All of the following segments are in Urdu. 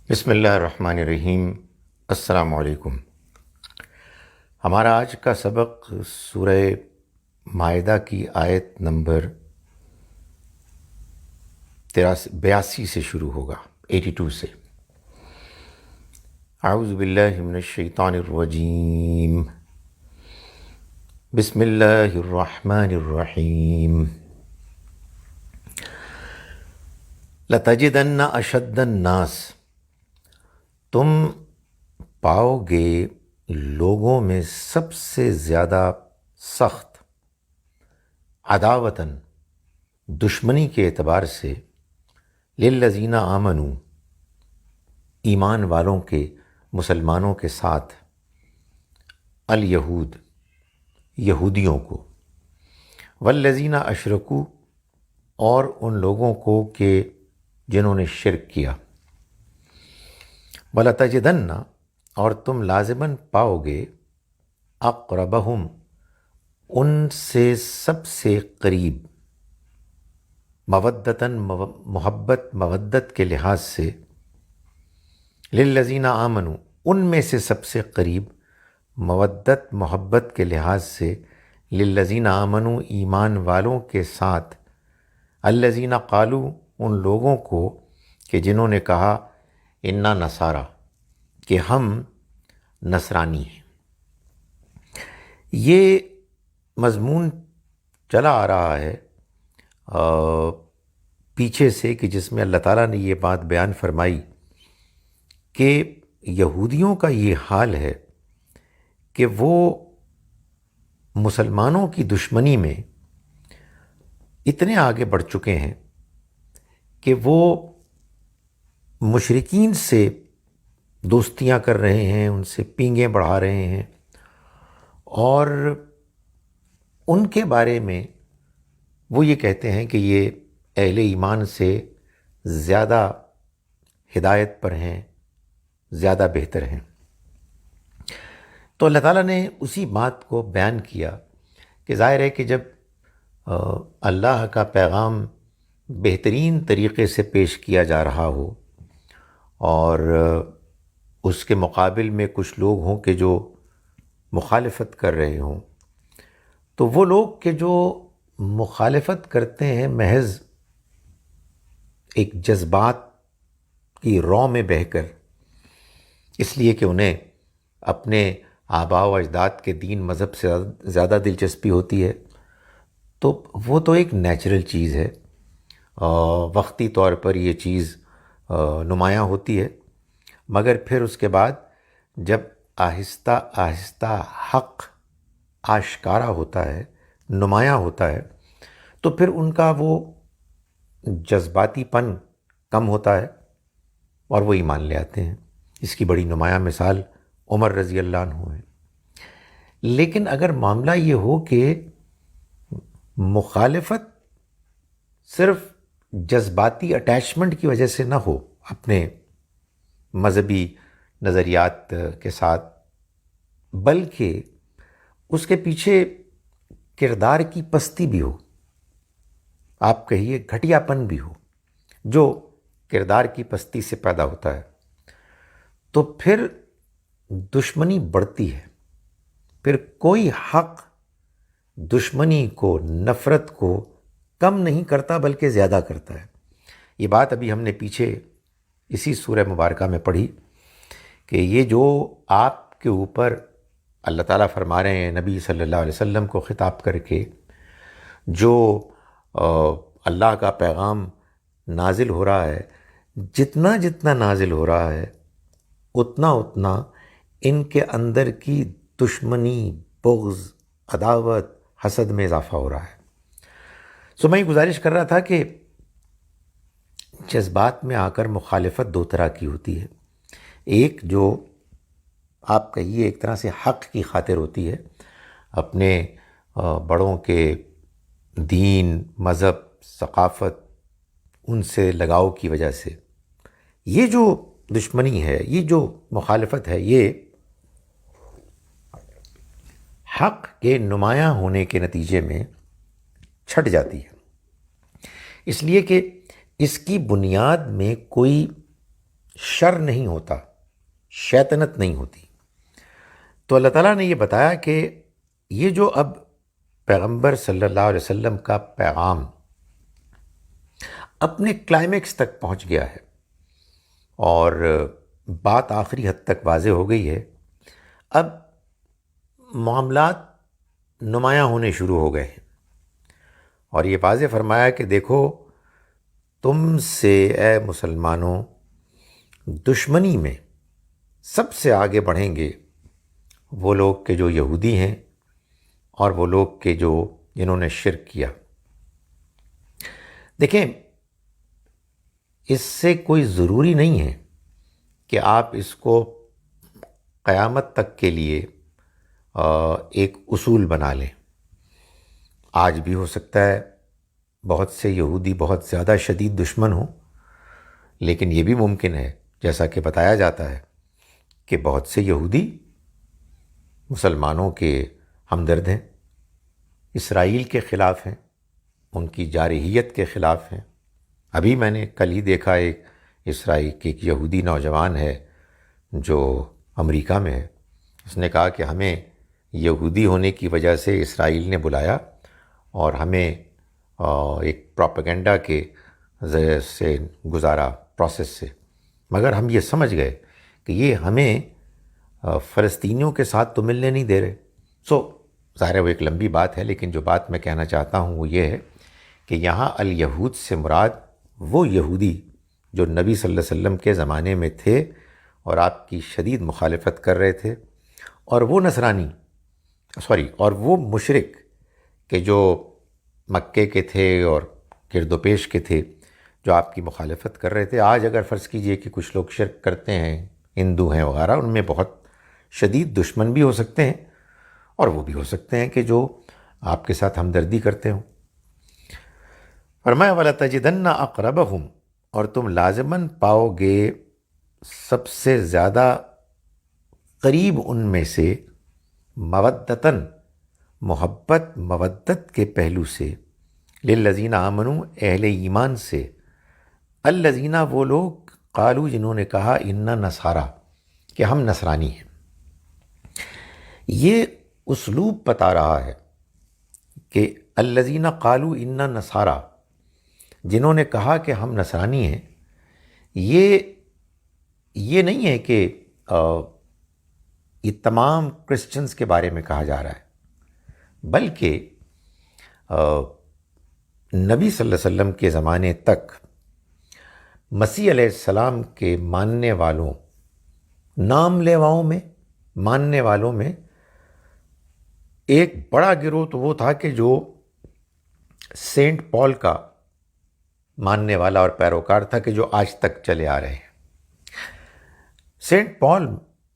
بسم اللہ الرحمن الرحیم۔ السلام علیکم۔ ہمارا آج کا سبق سورہ مائدہ کی آیت نمبر 82 سے شروع ہوگا، 82 سے۔ اعوذ باللہ من الشیطان الرجیم، بسم اللہ الرحمن الرحیم۔ لَتَجِدَنَّ أَشَدَّ النَّاسِ، تم پاؤ گے لوگوں میں سب سے زیادہ سخت، عداوتاً دشمنی کے اعتبار سے، للذین آمنوا ایمان والوں کے، مسلمانوں کے ساتھ، الیہود یہودیوں کو، والذین اشرکوا اور ان لوگوں کو کہ جنہوں نے شرک کیا، وَلَتَجِدَنَّ اور تم لازماً پاؤ گے، اقربہم ان سے سب سے قریب، مودتاً مودت کے لحاظ سے، للذین آمنوا ان میں سے سب سے قریب، مودت محبت کے لحاظ سے، للذین آمنوا ایمان والوں کے ساتھ، الذین قالوا ان لوگوں کو کہ جنہوں نے کہا انا نصارا کہ ہم نصرانی ہیں۔ یہ مضمون چلا آ رہا ہے پیچھے سے، کہ جس میں اللہ تعالیٰ نے یہ بات بیان فرمائی کہ یہودیوں کا یہ حال ہے کہ وہ مسلمانوں کی دشمنی میں اتنے آگے بڑھ چکے ہیں کہ وہ مشرکین سے دوستیاں کر رہے ہیں، ان سے پینگیں بڑھا رہے ہیں، اور ان کے بارے میں وہ یہ کہتے ہیں کہ یہ اہل ایمان سے زیادہ ہدایت پر ہیں، زیادہ بہتر ہیں۔ تو اللہ تعالیٰ نے اسی بات کو بیان کیا کہ ظاہر ہے کہ جب اللہ کا پیغام بہترین طریقے سے پیش کیا جا رہا ہو اور اس کے مقابل میں کچھ لوگ ہوں کہ جو مخالفت کر رہے ہوں، تو وہ لوگ کہ جو مخالفت کرتے ہیں محض ایک جذبات کی رو میں بہہ کر، اس لیے کہ انہیں اپنے آباء و اجداد کے دین مذہب سے زیادہ دلچسپی ہوتی ہے، تو وہ تو ایک نیچرل چیز ہے، وقتی طور پر یہ چیز نمایاں ہوتی ہے، مگر پھر اس کے بعد جب آہستہ آہستہ حق آشکارا ہوتا ہے، نمایاں ہوتا ہے، تو پھر ان کا وہ جذباتی پن کم ہوتا ہے اور وہ ایمان لے آتے ہیں۔ اس کی بڑی نمایاں مثال عمر رضی اللہ عنہ ہے۔ لیکن اگر معاملہ یہ ہو کہ مخالفت صرف جذباتی اٹیچمنٹ کی وجہ سے نہ ہو اپنے مذہبی نظریات کے ساتھ، بلکہ اس کے پیچھے کردار کی پستی بھی ہو، آپ کہیے گھٹیا پن بھی ہو، جو کردار کی پستی سے پیدا ہوتا ہے، تو پھر دشمنی بڑھتی ہے۔ پھر کوئی حق دشمنی کو، نفرت کو کم نہیں کرتا بلکہ زیادہ کرتا ہے۔ یہ بات ابھی ہم نے پیچھے اسی سورہ مبارکہ میں پڑھی کہ یہ جو آپ کے اوپر اللہ تعالیٰ فرما رہے ہیں نبی صلی اللہ علیہ وسلم کو خطاب کر کے، جو اللہ کا پیغام نازل ہو رہا ہے، جتنا جتنا نازل ہو رہا ہے اتنا اتنا ان کے اندر کی دشمنی، بغض، عداوت، حسد میں اضافہ ہو رہا ہے۔ میں یہ گزارش کر رہا تھا کہ جذبات میں آ کر مخالفت دو طرح کی ہوتی ہے۔ ایک جو آپ کہیے ایک طرح سے حق کی خاطر ہوتی ہے، اپنے بڑوں کے دین، مذہب، ثقافت، ان سے لگاؤ کی وجہ سے۔ یہ جو دشمنی ہے، یہ جو مخالفت ہے، یہ حق کے نمایاں ہونے کے نتیجے میں چھٹ جاتی ہے، اس لیے کہ اس کی بنیاد میں کوئی شر نہیں ہوتا، شیطنت نہیں ہوتی۔ تو اللہ تعالیٰ نے یہ بتایا کہ یہ جو اب پیغمبر صلی اللہ علیہ وسلم کا پیغام اپنے کلائمیکس تک پہنچ گیا ہے اور بات آخری حد تک واضح ہو گئی ہے، اب معاملات نمایاں ہونے شروع ہو گئے ہیں، اور یہ واضح فرمایا کہ دیکھو تم سے اے مسلمانوں دشمنی میں سب سے آگے بڑھیں گے وہ لوگ کہ جو یہودی ہیں اور وہ لوگ کہ جنہوں نے شرک کیا۔ دیکھیں، اس سے کوئی ضروری نہیں ہے کہ آپ اس کو قیامت تک کے لیے ایک اصول بنا لیں۔ آج بھی ہو سکتا ہے بہت سے یہودی بہت زیادہ شدید دشمن ہوں، لیکن یہ بھی ممکن ہے جیسا کہ بتایا جاتا ہے کہ بہت سے یہودی مسلمانوں کے ہمدرد ہیں، اسرائیل کے خلاف ہیں، ان کی جارحیت کے خلاف ہیں۔ ابھی میں نے کل ہی دیکھا ایک اسرائیل کے ایک یہودی نوجوان ہے جو امریکہ میں ہے، اس نے کہا کہ ہمیں یہودی ہونے کی وجہ سے اسرائیل نے بلایا اور ہمیں ایک پروپیگنڈا کے ذریعے سے گزارا پروسیس سے، مگر ہم یہ سمجھ گئے کہ یہ ہمیں فلسطینیوں کے ساتھ تو ملنے نہیں دے رہے۔ ظاہر ہے وہ ایک لمبی بات ہے، لیکن جو بات میں کہنا چاہتا ہوں وہ یہ ہے کہ یہاں الیہود سے مراد وہ یہودی جو نبی صلی اللہ علیہ وسلم کے زمانے میں تھے اور آپ کی شدید مخالفت کر رہے تھے، اور وہ اور وہ مشرک کہ جو مکے کے تھے اور گرد و پیش کے تھے جو آپ کی مخالفت کر رہے تھے۔ آج اگر فرض کیجئے کہ کچھ لوگ شرک کرتے ہیں، ہندو ہیں وغیرہ، ان میں بہت شدید دشمن بھی ہو سکتے ہیں اور وہ بھی ہو سکتے ہیں کہ جو آپ کے ساتھ ہمدردی کرتے ہوں۔ فرمایا وَلَتَجِدَنَّ أَقْرَبَهُمْ، اور تم لازماً پاؤ گے سب سے زیادہ قریب ان میں سے، مودتاً محبت مودت کے پہلو سے، للذین آمنوا اہل ایمان سے، الذین وہ لوگ قالوا جنہوں نے کہا انا نصارا کہ ہم نصرانی ہیں۔ یہ اسلوب بتا رہا ہے کہ الذین قالوا انا نصارا، جنہوں نے کہا کہ ہم نصرانی ہیں، یہ نہیں ہے کہ یہ تمام کرسچنز کے بارے میں کہا جا رہا ہے، بلکہ نبی صلی اللہ علیہ وسلم کے زمانے تک مسیح علیہ السلام کے ماننے والوں، نام لیواؤں میں، ماننے والوں میں ایک بڑا گروہ تو وہ تھا کہ جو سینٹ پال کا ماننے والا اور پیروکار تھا کہ جو آج تک چلے آ رہے ہیں۔ سینٹ پال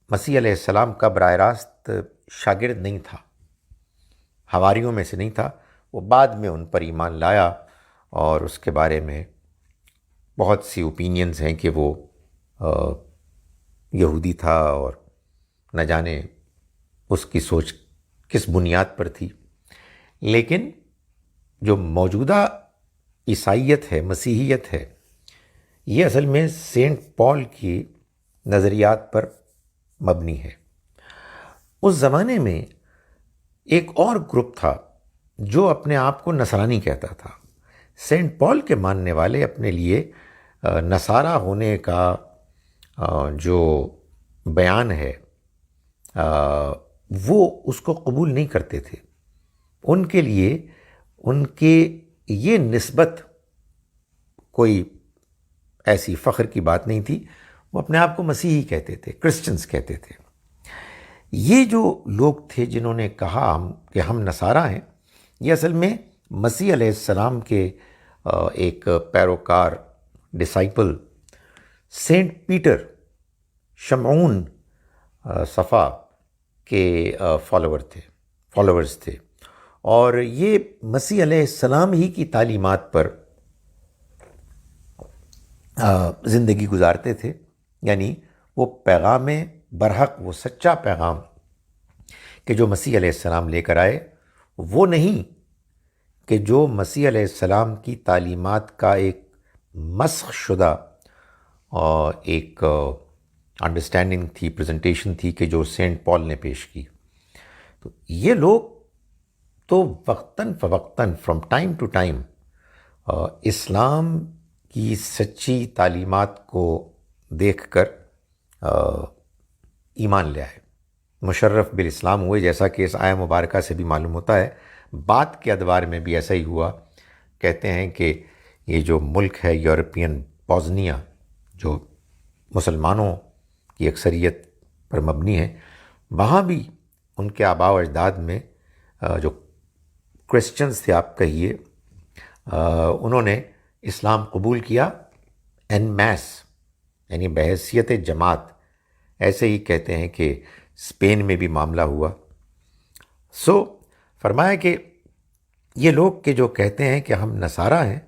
مسیح علیہ السلام کا براہ راست شاگرد نہیں تھا، حواریوں میں سے نہیں تھا، وہ بعد میں ان پر ایمان لایا، اور اس کے بارے میں بہت سی اوپینینز ہیں کہ وہ یہودی تھا اور نہ جانے اس کی سوچ کس بنیاد پر تھی۔ لیکن جو موجودہ عیسائیت ہے، مسیحیت ہے، یہ اصل میں سینٹ پال کی نظریات پر مبنی ہے۔ اس زمانے میں ایک اور گروپ تھا جو اپنے آپ کو نصرانی کہتا تھا۔ سینٹ پال کے ماننے والے اپنے لیے نصارہ ہونے کا جو بیان ہے وہ اس کو قبول نہیں کرتے تھے۔ ان کے لیے ان کے یہ نسبت کوئی ایسی فخر کی بات نہیں تھی، وہ اپنے آپ کو مسیحی کہتے تھے، کرسچنز کہتے تھے۔ یہ جو لوگ تھے جنہوں نے کہا کہ ہم نصارہ ہیں، یہ اصل میں مسیح علیہ السلام کے ایک پیروکار، ڈسائپل سینٹ پیٹر شمعون صفا کے فالوورز تھے، اور یہ مسیح علیہ السلام ہی کی تعلیمات پر زندگی گزارتے تھے۔ یعنی وہ پیغام برحق، وہ سچا پیغام کہ جو مسیح علیہ السلام لے کر آئے، وہ نہیں کہ جو مسیح علیہ السلام کی تعلیمات کا ایک مسخ شدہ ایک انڈرسٹینڈنگ تھی، پریزنٹیشن تھی کہ جو سینٹ پال نے پیش کی. تو یہ لوگ تو وقتاً فوقتاً فرام ٹائم ٹو ٹائم اسلام کی سچی تعلیمات کو دیکھ کر ایمان لے آئے، مشرف بالاسلام ہوئے، جیسا کہ اس آیہ مبارکہ سے بھی معلوم ہوتا ہے. بعد کے ادوار میں بھی ایسا ہی ہوا. کہتے ہیں کہ یہ جو ملک ہے یورپین بوسنیا، جو مسلمانوں کی اکثریت پر مبنی ہے، وہاں بھی ان کے آباء و اجداد میں جو کرسچنز تھے آپ کہیے، انہوں نے اسلام قبول کیا این میس، یعنی بحیثیت جماعت. ایسے ہی کہتے ہیں کہ اسپین میں بھی معاملہ ہوا. سو فرمایا کہ یہ لوگ کہ جو کہتے ہیں کہ ہم نصارہ ہیں،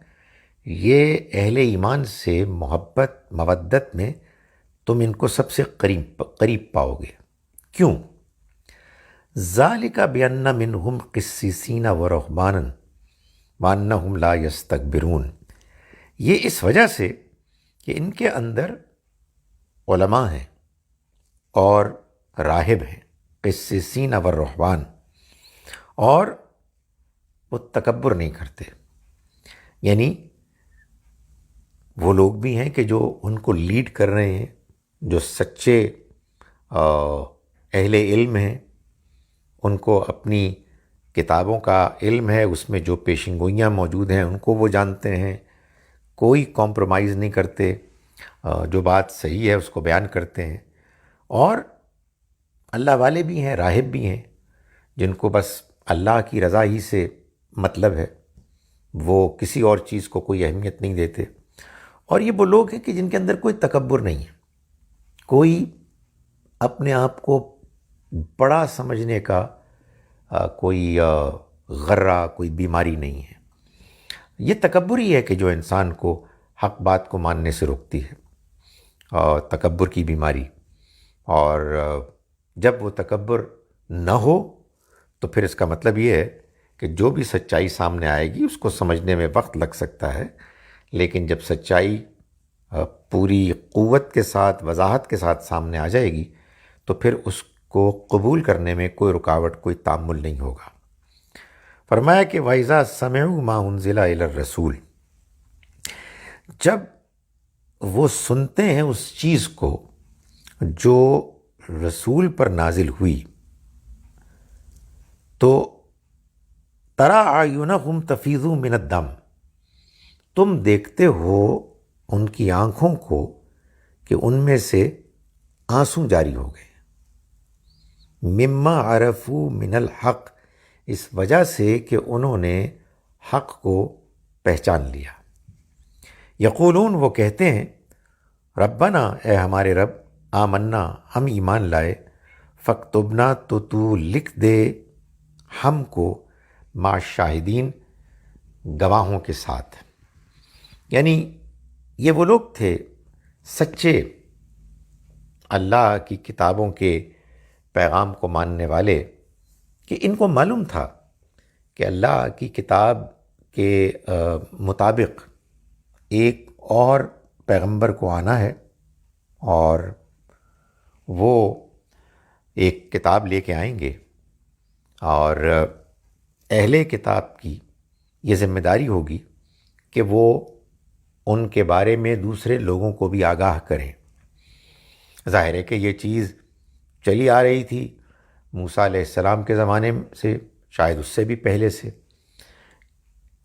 یہ اہل ایمان سے محبت مودت میں تم ان کو سب سے قریب پاؤ گے. کیوں؟ ذالک بأن منہم قسیسین و رہبانا وانہم لا یستکبرون. یہ اس وجہ سے کہ ان کے اندر علماء ہیں اور راہب ہیں، قسیسین و رہبان، اور وہ تکبر نہیں کرتے. یعنی وہ لوگ بھی ہیں کہ جو ان کو لیڈ کر رہے ہیں، جو سچے اہل علم ہیں، ان کو اپنی کتابوں کا علم ہے، اس میں جو پیشن گوئیاں موجود ہیں ان کو وہ جانتے ہیں، کوئی کمپرومائز نہیں کرتے، جو بات صحیح ہے اس کو بیان کرتے ہیں. اور اللہ والے بھی ہیں، راہب بھی ہیں، جن کو بس اللہ کی رضا ہی سے مطلب ہے، وہ کسی اور چیز کو کوئی اہمیت نہیں دیتے. اور یہ وہ لوگ ہیں کہ جن کے اندر کوئی تکبر نہیں ہے، کوئی اپنے آپ کو بڑا سمجھنے کا کوئی غرہ، کوئی بیماری نہیں ہے. یہ تکبر ہی ہے کہ جو انسان کو حق بات کو ماننے سے روکتی ہے، تکبر کی بیماری. اور جب وہ تکبر نہ ہو تو پھر اس کا مطلب یہ ہے کہ جو بھی سچائی سامنے آئے گی اس کو سمجھنے میں وقت لگ سکتا ہے، لیکن جب سچائی پوری قوت کے ساتھ، وضاحت کے ساتھ سامنے آ جائے گی تو پھر اس کو قبول کرنے میں کوئی رکاوٹ، کوئی تعمل نہیں ہوگا. فرمایا کہ وَإِذَا سَمِعُوا مَا أُنزِلَ إِلَى الرَّسُولِ، جب وہ سنتے ہیں اس چیز کو جو رسول پر نازل ہوئی، تو تَرَىٰ أَعْيُنَهُمْ تَفِيضُ مِنَ الدَّمْعِ، تم دیکھتے ہو ان کی آنکھوں کو کہ ان میں سے آنسو جاری ہو گئے. مما عرفوا من الحق، اس وجہ سے کہ انہوں نے حق کو پہچان لیا. یقولون، وہ کہتے ہیں، ربنا، اے ہمارے رب، آمنا، ہم ایمان لائے، فاکتبنا، تو لکھ دے ہم کو، مع شاہدین، گواہوں کے ساتھ. یعنی یہ وہ لوگ تھے سچے اللہ کی کتابوں کے پیغام کو ماننے والے، کہ ان کو معلوم تھا کہ اللہ کی کتاب کے مطابق ایک اور پیغمبر کو آنا ہے، اور وہ ایک کتاب لے کے آئیں گے، اور اہل کتاب کی یہ ذمہ داری ہوگی کہ وہ ان کے بارے میں دوسرے لوگوں کو بھی آگاہ کریں. ظاہر ہے کہ یہ چیز چلی آ رہی تھی موسیٰ علیہ السلام کے زمانے سے، شاید اس سے بھی پہلے سے،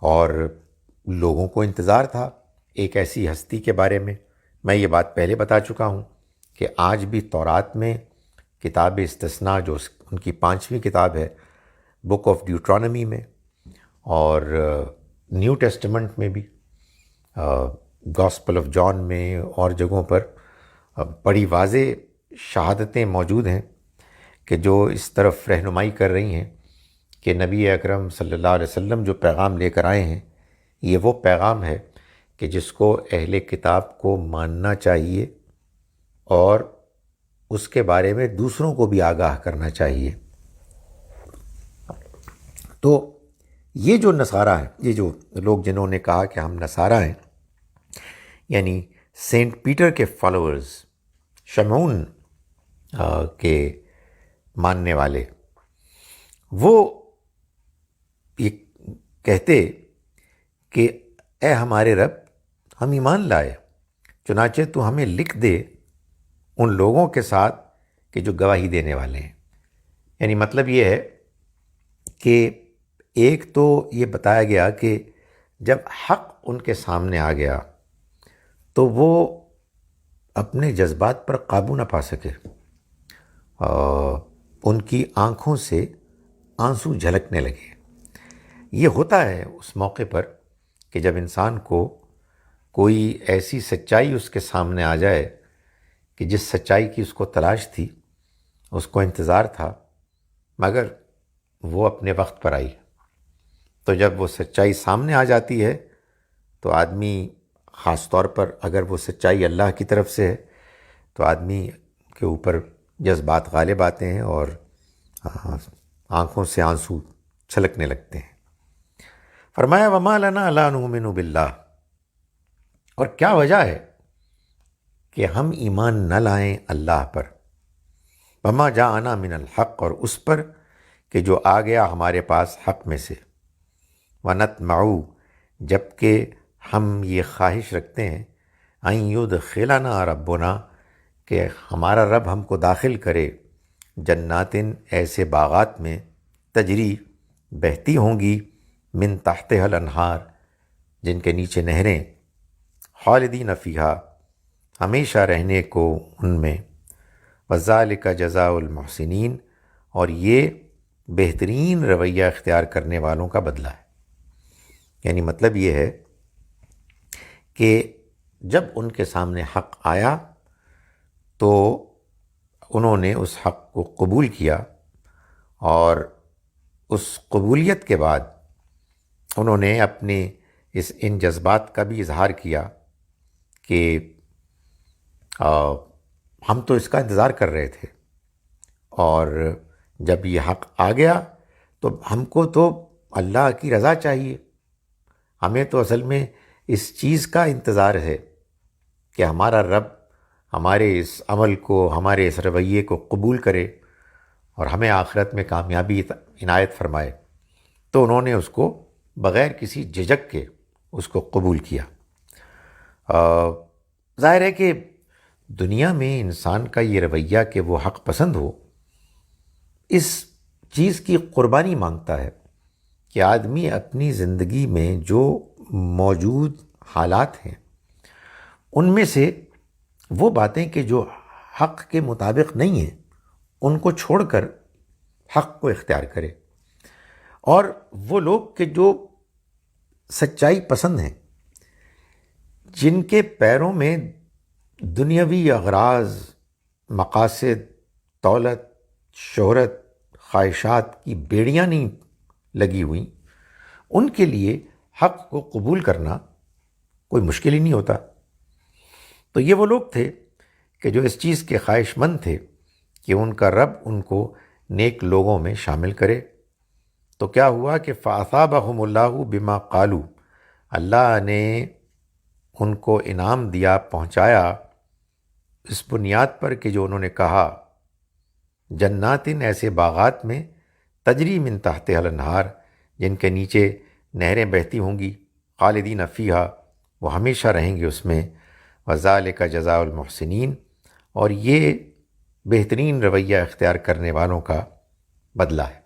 اور لوگوں کو انتظار تھا ایک ایسی ہستی کے بارے میں. میں یہ بات پہلے بتا چکا ہوں کہ آج بھی تورات میں کتاب استثناء، جو ان کی 5ویں کتاب ہے، بک آف ڈیوٹرانومی میں، اور نیو ٹیسٹمنٹ میں بھی، گاسپل آف جان میں اور جگہوں پر بڑی واضح شہادتیں موجود ہیں کہ جو اس طرف رہنمائی کر رہی ہیں کہ نبی اکرم صلی اللہ علیہ وسلم جو پیغام لے کر آئے ہیں، یہ وہ پیغام ہے کہ جس کو اہل کتاب کو ماننا چاہیے اور اس کے بارے میں دوسروں کو بھی آگاہ کرنا چاہیے. تو یہ جو نصارہ ہیں، یہ جو لوگ جنہوں نے کہا کہ ہم نصارہ ہیں، یعنی سینٹ پیٹر کے فالوورز، شمعون کے ماننے والے، وہ یہ کہتے کہ اے ہمارے رب، ہم ایمان لائے، چنانچہ تو ہمیں لکھ دے ان لوگوں کے ساتھ کہ جو گواہی دینے والے ہیں۔ یعنی مطلب یہ ہے کہ ایک تو یہ بتایا گیا کہ جب حق ان کے سامنے آ گیا تو وہ اپنے جذبات پر قابو نہ پا سکے، ان کی آنکھوں سے آنسو جھلکنے لگے۔ یہ ہوتا ہے اس موقع پر کہ جب انسان کو کوئی ایسی سچائی اس کے سامنے آ جائے کہ جس سچائی کی اس کو تلاش تھی، اس کو انتظار تھا، مگر وہ اپنے وقت پر آئی۔ تو جب وہ سچائی سامنے آ جاتی ہے تو آدمی، خاص طور پر اگر وہ سچائی اللہ کی طرف سے ہے، تو آدمی کے اوپر جذبات غالب آتے ہیں اور آنکھوں سے آنسو چھلکنے لگتے ہیں۔ فرمایا وما لنا لا نؤمن باللہ، اور کیا وجہ ہے کہ ہم ایمان نہ لائیں اللہ پر، وما جاءنا من الحق، اور اس پر کہ جو آ گیا ہمارے پاس حق میں سے، ونطمع، جبکہ ہم یہ خواہش رکھتے ہیں، ان یدخلنا ربنا، کہ ہمارا رب ہم کو داخل کرے، جناتن، ایسے باغات میں، تجری، بہتی ہوں گی، من تحتها الانہار، جن کے نیچے نہریں، خالدین فیہا، ہمیشہ رہنے کو ان میں، وذالک جزاء المحسنین، اور یہ بہترین رویہ اختیار کرنے والوں کا بدلہ ہے۔ یعنی مطلب یہ ہے کہ جب ان کے سامنے حق آیا تو انہوں نے اس حق کو قبول کیا، اور اس قبولیت کے بعد انہوں نے اپنے ان جذبات کا بھی اظہار کیا کہ ہم تو اس کا انتظار کر رہے تھے، اور جب یہ حق آ گیا تو ہم کو تو اللہ کی رضا چاہیے، ہمیں تو اصل میں اس چیز کا انتظار ہے کہ ہمارا رب ہمارے اس عمل کو، ہمارے اس رویے کو قبول کرے اور ہمیں آخرت میں کامیابی عنایت فرمائے۔ تو انہوں نے اس کو بغیر کسی جھجک کے اس کو قبول کیا۔ ظاہر ہے کہ دنیا میں انسان کا یہ رویہ کہ وہ حق پسند ہو، اس چیز کی قربانی مانگتا ہے کہ آدمی اپنی زندگی میں جو موجود حالات ہیں ان میں سے وہ باتیں کہ جو حق کے مطابق نہیں ہیں ان کو چھوڑ کر حق کو اختیار کرے، اور وہ لوگ کہ جو سچائی پسند ہیں، جن کے پیروں میں دنیاوی اغراض، مقاصد، دولت، شہرت، خواہشات کی بیڑیاں نہیں لگی ہوئیں، ان کے لیے حق کو قبول کرنا کوئی مشکل ہی نہیں ہوتا۔ تو یہ وہ لوگ تھے کہ جو اس چیز کے خواہش مند تھے کہ ان کا رب ان کو نیک لوگوں میں شامل کرے۔ تو کیا ہوا کہ فَأَثَابَهُمُ اللَّهُ بِمَا قَالُوا، اللہ نے ان کو انعام دیا، پہنچایا اس بنیاد پر کہ جو انہوں نے کہا، جناتن، ایسے باغات میں، تجری من تحتها الانہار، جن کے نیچے نہریں بہتی ہوں گی، خالدین فیہا، وہ ہمیشہ رہیں گے اس میں، وذالک جزاء المحسنین، اور یہ بہترین رویہ اختیار کرنے والوں کا بدلہ ہے۔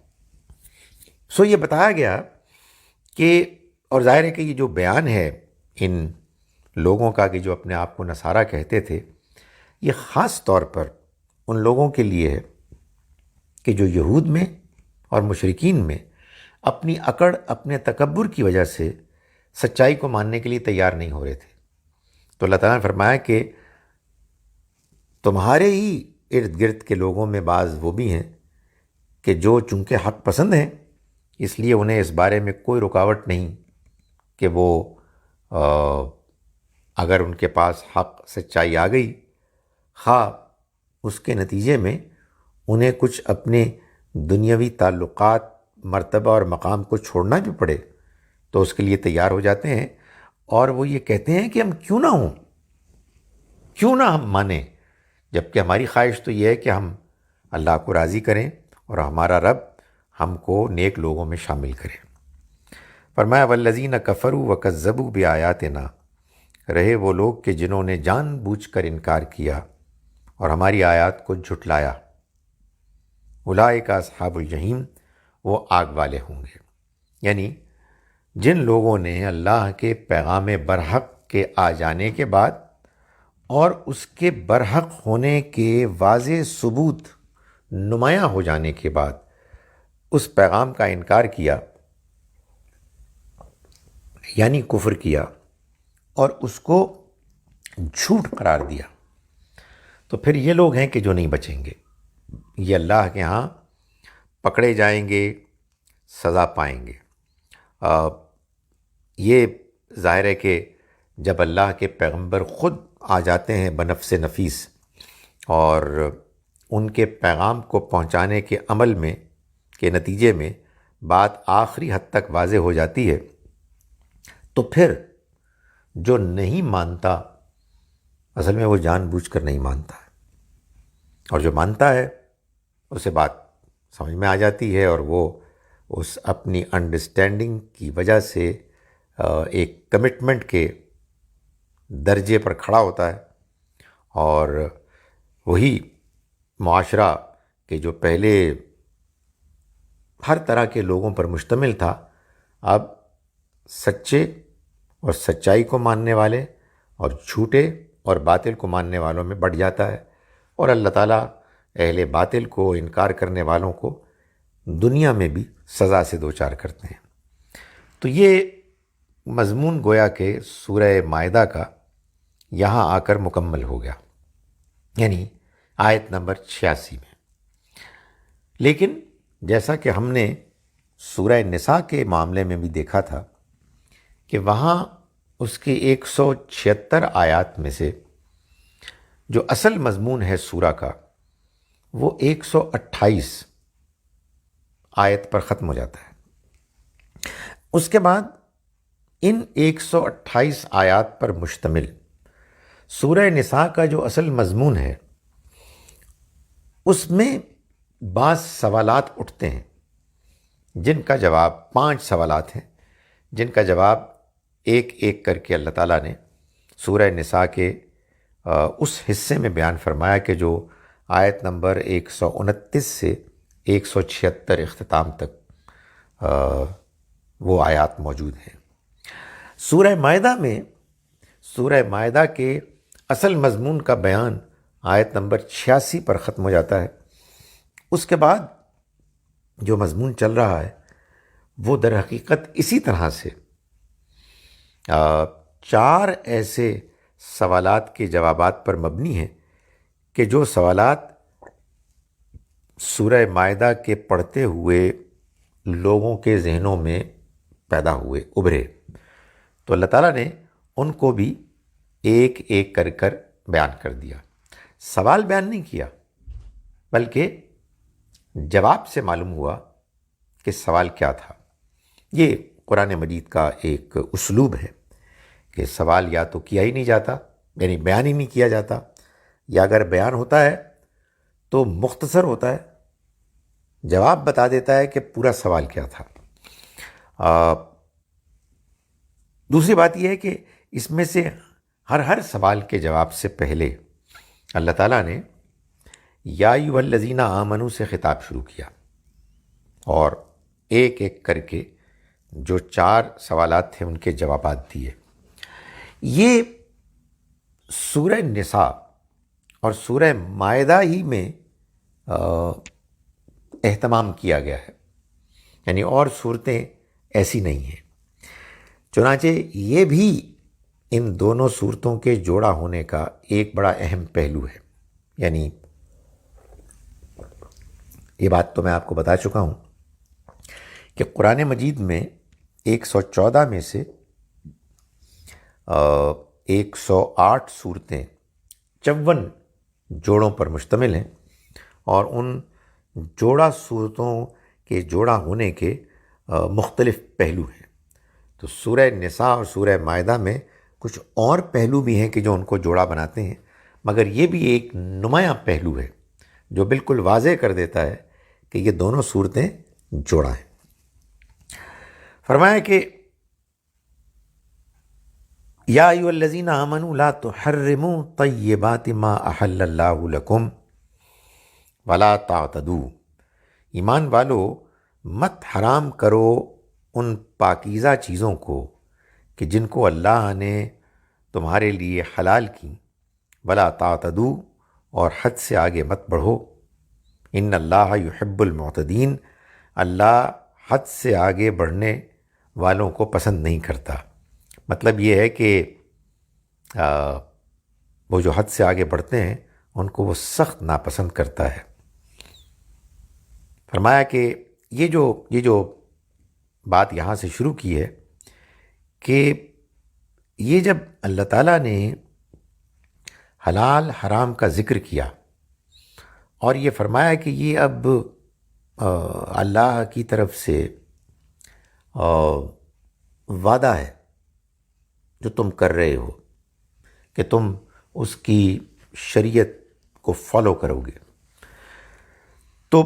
سو یہ بتایا گیا کہ، اور ظاہر ہے کہ یہ جو بیان ہے ان لوگوں کا کہ جو اپنے آپ کو نصارہ کہتے تھے، یہ خاص طور پر ان لوگوں کے لیے ہے کہ جو یہود میں اور مشرکین میں اپنی اکڑ، اپنے تکبر کی وجہ سے سچائی کو ماننے کے لیے تیار نہیں ہو رہے تھے۔ تو اللہ تعالیٰ نے فرمایا کہ تمہارے ہی ارد گرد کے لوگوں میں بعض وہ بھی ہیں کہ جو چونکہ حق پسند ہیں، اس لیے انہیں اس بارے میں کوئی رکاوٹ نہیں کہ وہ اگر ان کے پاس حق، سچائی آ گئی، خواہ اس کے نتیجے میں انہیں کچھ اپنے دنیاوی تعلقات، مرتبہ اور مقام کو چھوڑنا بھی پڑے تو اس کے لیے تیار ہو جاتے ہیں، اور وہ یہ کہتے ہیں کہ ہم کیوں نہ ہوں کیوں نہ ہم مانیں، جبکہ ہماری خواہش تو یہ ہے کہ ہم اللہ کو راضی کریں اور ہمارا رب ہم کو نیک لوگوں میں شامل کرے۔ فرمایا والذین کفروا وکذبوا بآیاتنا، رہے وہ لوگ کہ جنہوں نے جان بوجھ کر انکار کیا اور ہماری آیات کو جھٹلایا، اولئک اصحاب الجحیم، وہ آگ والے ہوں گے۔ یعنی جن لوگوں نے اللہ کے پیغام برحق کے آ جانے کے بعد اور اس کے برحق ہونے کے واضح ثبوت نمایاں ہو جانے کے بعد اس پیغام کا انکار کیا، یعنی کفر کیا اور اس کو جھوٹ قرار دیا، تو پھر یہ لوگ ہیں کہ جو نہیں بچیں گے، یہ اللہ کے ہاں پکڑے جائیں گے، سزا پائیں گے۔ یہ ظاہر ہے کہ جب اللہ کے پیغمبر خود آ جاتے ہیں بنفس نفیس اور ان کے پیغام کو پہنچانے کے عمل میں کے نتیجے میں بات آخری حد تک واضح ہو جاتی ہے، تو پھر جو نہیں مانتا اصل میں وہ جان بوجھ کر نہیں مانتا ہے، اور جو مانتا ہے اسے بات سمجھ میں آ جاتی ہے اور وہ اس اپنی انڈرسٹینڈنگ کی وجہ سے ایک کمٹمنٹ کے درجے پر کھڑا ہوتا ہے، اور وہی معاشرہ کہ جو پہلے ہر طرح کے لوگوں پر مشتمل تھا، اب سچے اور سچائی کو ماننے والے اور جھوٹے اور باطل کو ماننے والوں میں بٹ جاتا ہے، اور اللہ تعالیٰ اہل باطل کو، انکار کرنے والوں کو دنیا میں بھی سزا سے دوچار کرتے ہیں۔ تو یہ مضمون گویا کہ سورہ مائدہ کا یہاں آ کر مکمل ہو گیا، یعنی آیت نمبر 86 میں۔ لیکن جیسا کہ ہم نے سورہ نساء کے معاملے میں بھی دیکھا تھا کہ وہاں اس کے 176 آیات میں سے جو اصل مضمون ہے سورہ کا وہ 128 آیت پر ختم ہو جاتا ہے۔ اس کے بعد ان 128 آیات پر مشتمل سورہ نساء کا جو اصل مضمون ہے اس میں بعض سوالات اٹھتے ہیں جن کا جواب 5 سوالات ہیں جن کا جواب ایک ایک کر کے اللہ تعالیٰ نے سورہ نساء کے اس حصے میں بیان فرمایا کہ جو آیت نمبر 129 سے 176 اختتام تک وہ آیات موجود ہیں۔ سورہ مائدہ میں سورہ مائدہ کے اصل مضمون کا بیان آیت نمبر 86 پر ختم ہو جاتا ہے۔ اس کے بعد جو مضمون چل رہا ہے وہ در حقیقت اسی طرح سے 4 ایسے سوالات کے جوابات پر مبنی ہیں کہ جو سوالات سورہ مائدہ کے پڑھتے ہوئے لوگوں کے ذہنوں میں پیدا ہوئے، ابھرے، تو اللہ تعالیٰ نے ان کو بھی ایک ایک کر کر بیان کر دیا۔ سوال بیان نہیں کیا بلکہ جواب سے معلوم ہوا کہ سوال کیا تھا۔ یہ قرآن مجید کا ایک اسلوب ہے کہ سوال یا تو کیا ہی نہیں جاتا، یعنی بیان ہی نہیں کیا جاتا، یا اگر بیان ہوتا ہے تو مختصر ہوتا ہے، جواب بتا دیتا ہے کہ پورا سوال کیا تھا۔ دوسری بات یہ ہے کہ اس میں سے ہر سوال کے جواب سے پہلے اللہ تعالیٰ نے یا ایھا الذین آمنوا سے خطاب شروع کیا، اور ایک ایک کر کے جو 4 سوالات تھے ان کے جوابات دیے۔ یہ سورہ نساء اور سورہ مائدہ ہی میں اہتمام کیا گیا ہے، یعنی اور صورتیں ایسی نہیں ہیں۔ چنانچہ یہ بھی ان دونوں صورتوں کے جوڑا ہونے کا ایک بڑا اہم پہلو ہے، یعنی یہ بات تو میں آپ کو بتا چکا ہوں کہ قرآن مجید میں 114 میں سے 108 صورتیں 54 جوڑوں پر مشتمل ہیں، اور ان جوڑا صورتوں کے جوڑا ہونے کے مختلف پہلو ہیں۔ تو سورہ نساء اور سورہ مائدہ میں کچھ اور پہلو بھی ہیں کہ جو ان کو جوڑا بناتے ہیں، مگر یہ بھی ایک نمایاں پہلو ہے جو بالکل واضح کر دیتا ہے کہ یہ دونوں صورتیں جوڑا ہیں۔ فرمایا کہ یا ایھا الذین آمنوا لا تحرموا طیبات ما احل اللہ لکم ولا تعتدوا، ایمان والو مت حرام کرو ان پاکیزہ چیزوں کو کہ جن کو اللہ نے تمہارے لیے حلال کی، ولا تعتدوا، اور حد سے آگے مت بڑھو، ان اللہ یحب المعتدین، اللہ حد سے آگے بڑھنے والوں کو پسند نہیں کرتا۔ مطلب یہ ہے کہ وہ جو حد سے آگے بڑھتے ہیں ان کو وہ سخت ناپسند کرتا ہے۔ فرمایا کہ یہ جو بات یہاں سے شروع کی ہے کہ یہ جب اللہ تعالیٰ نے حلال حرام کا ذکر کیا اور یہ فرمایا کہ یہ اب اللہ کی طرف سے وعدہ ہے جو تم کر رہے ہو کہ تم اس کی شریعت کو فالو کرو گے، تو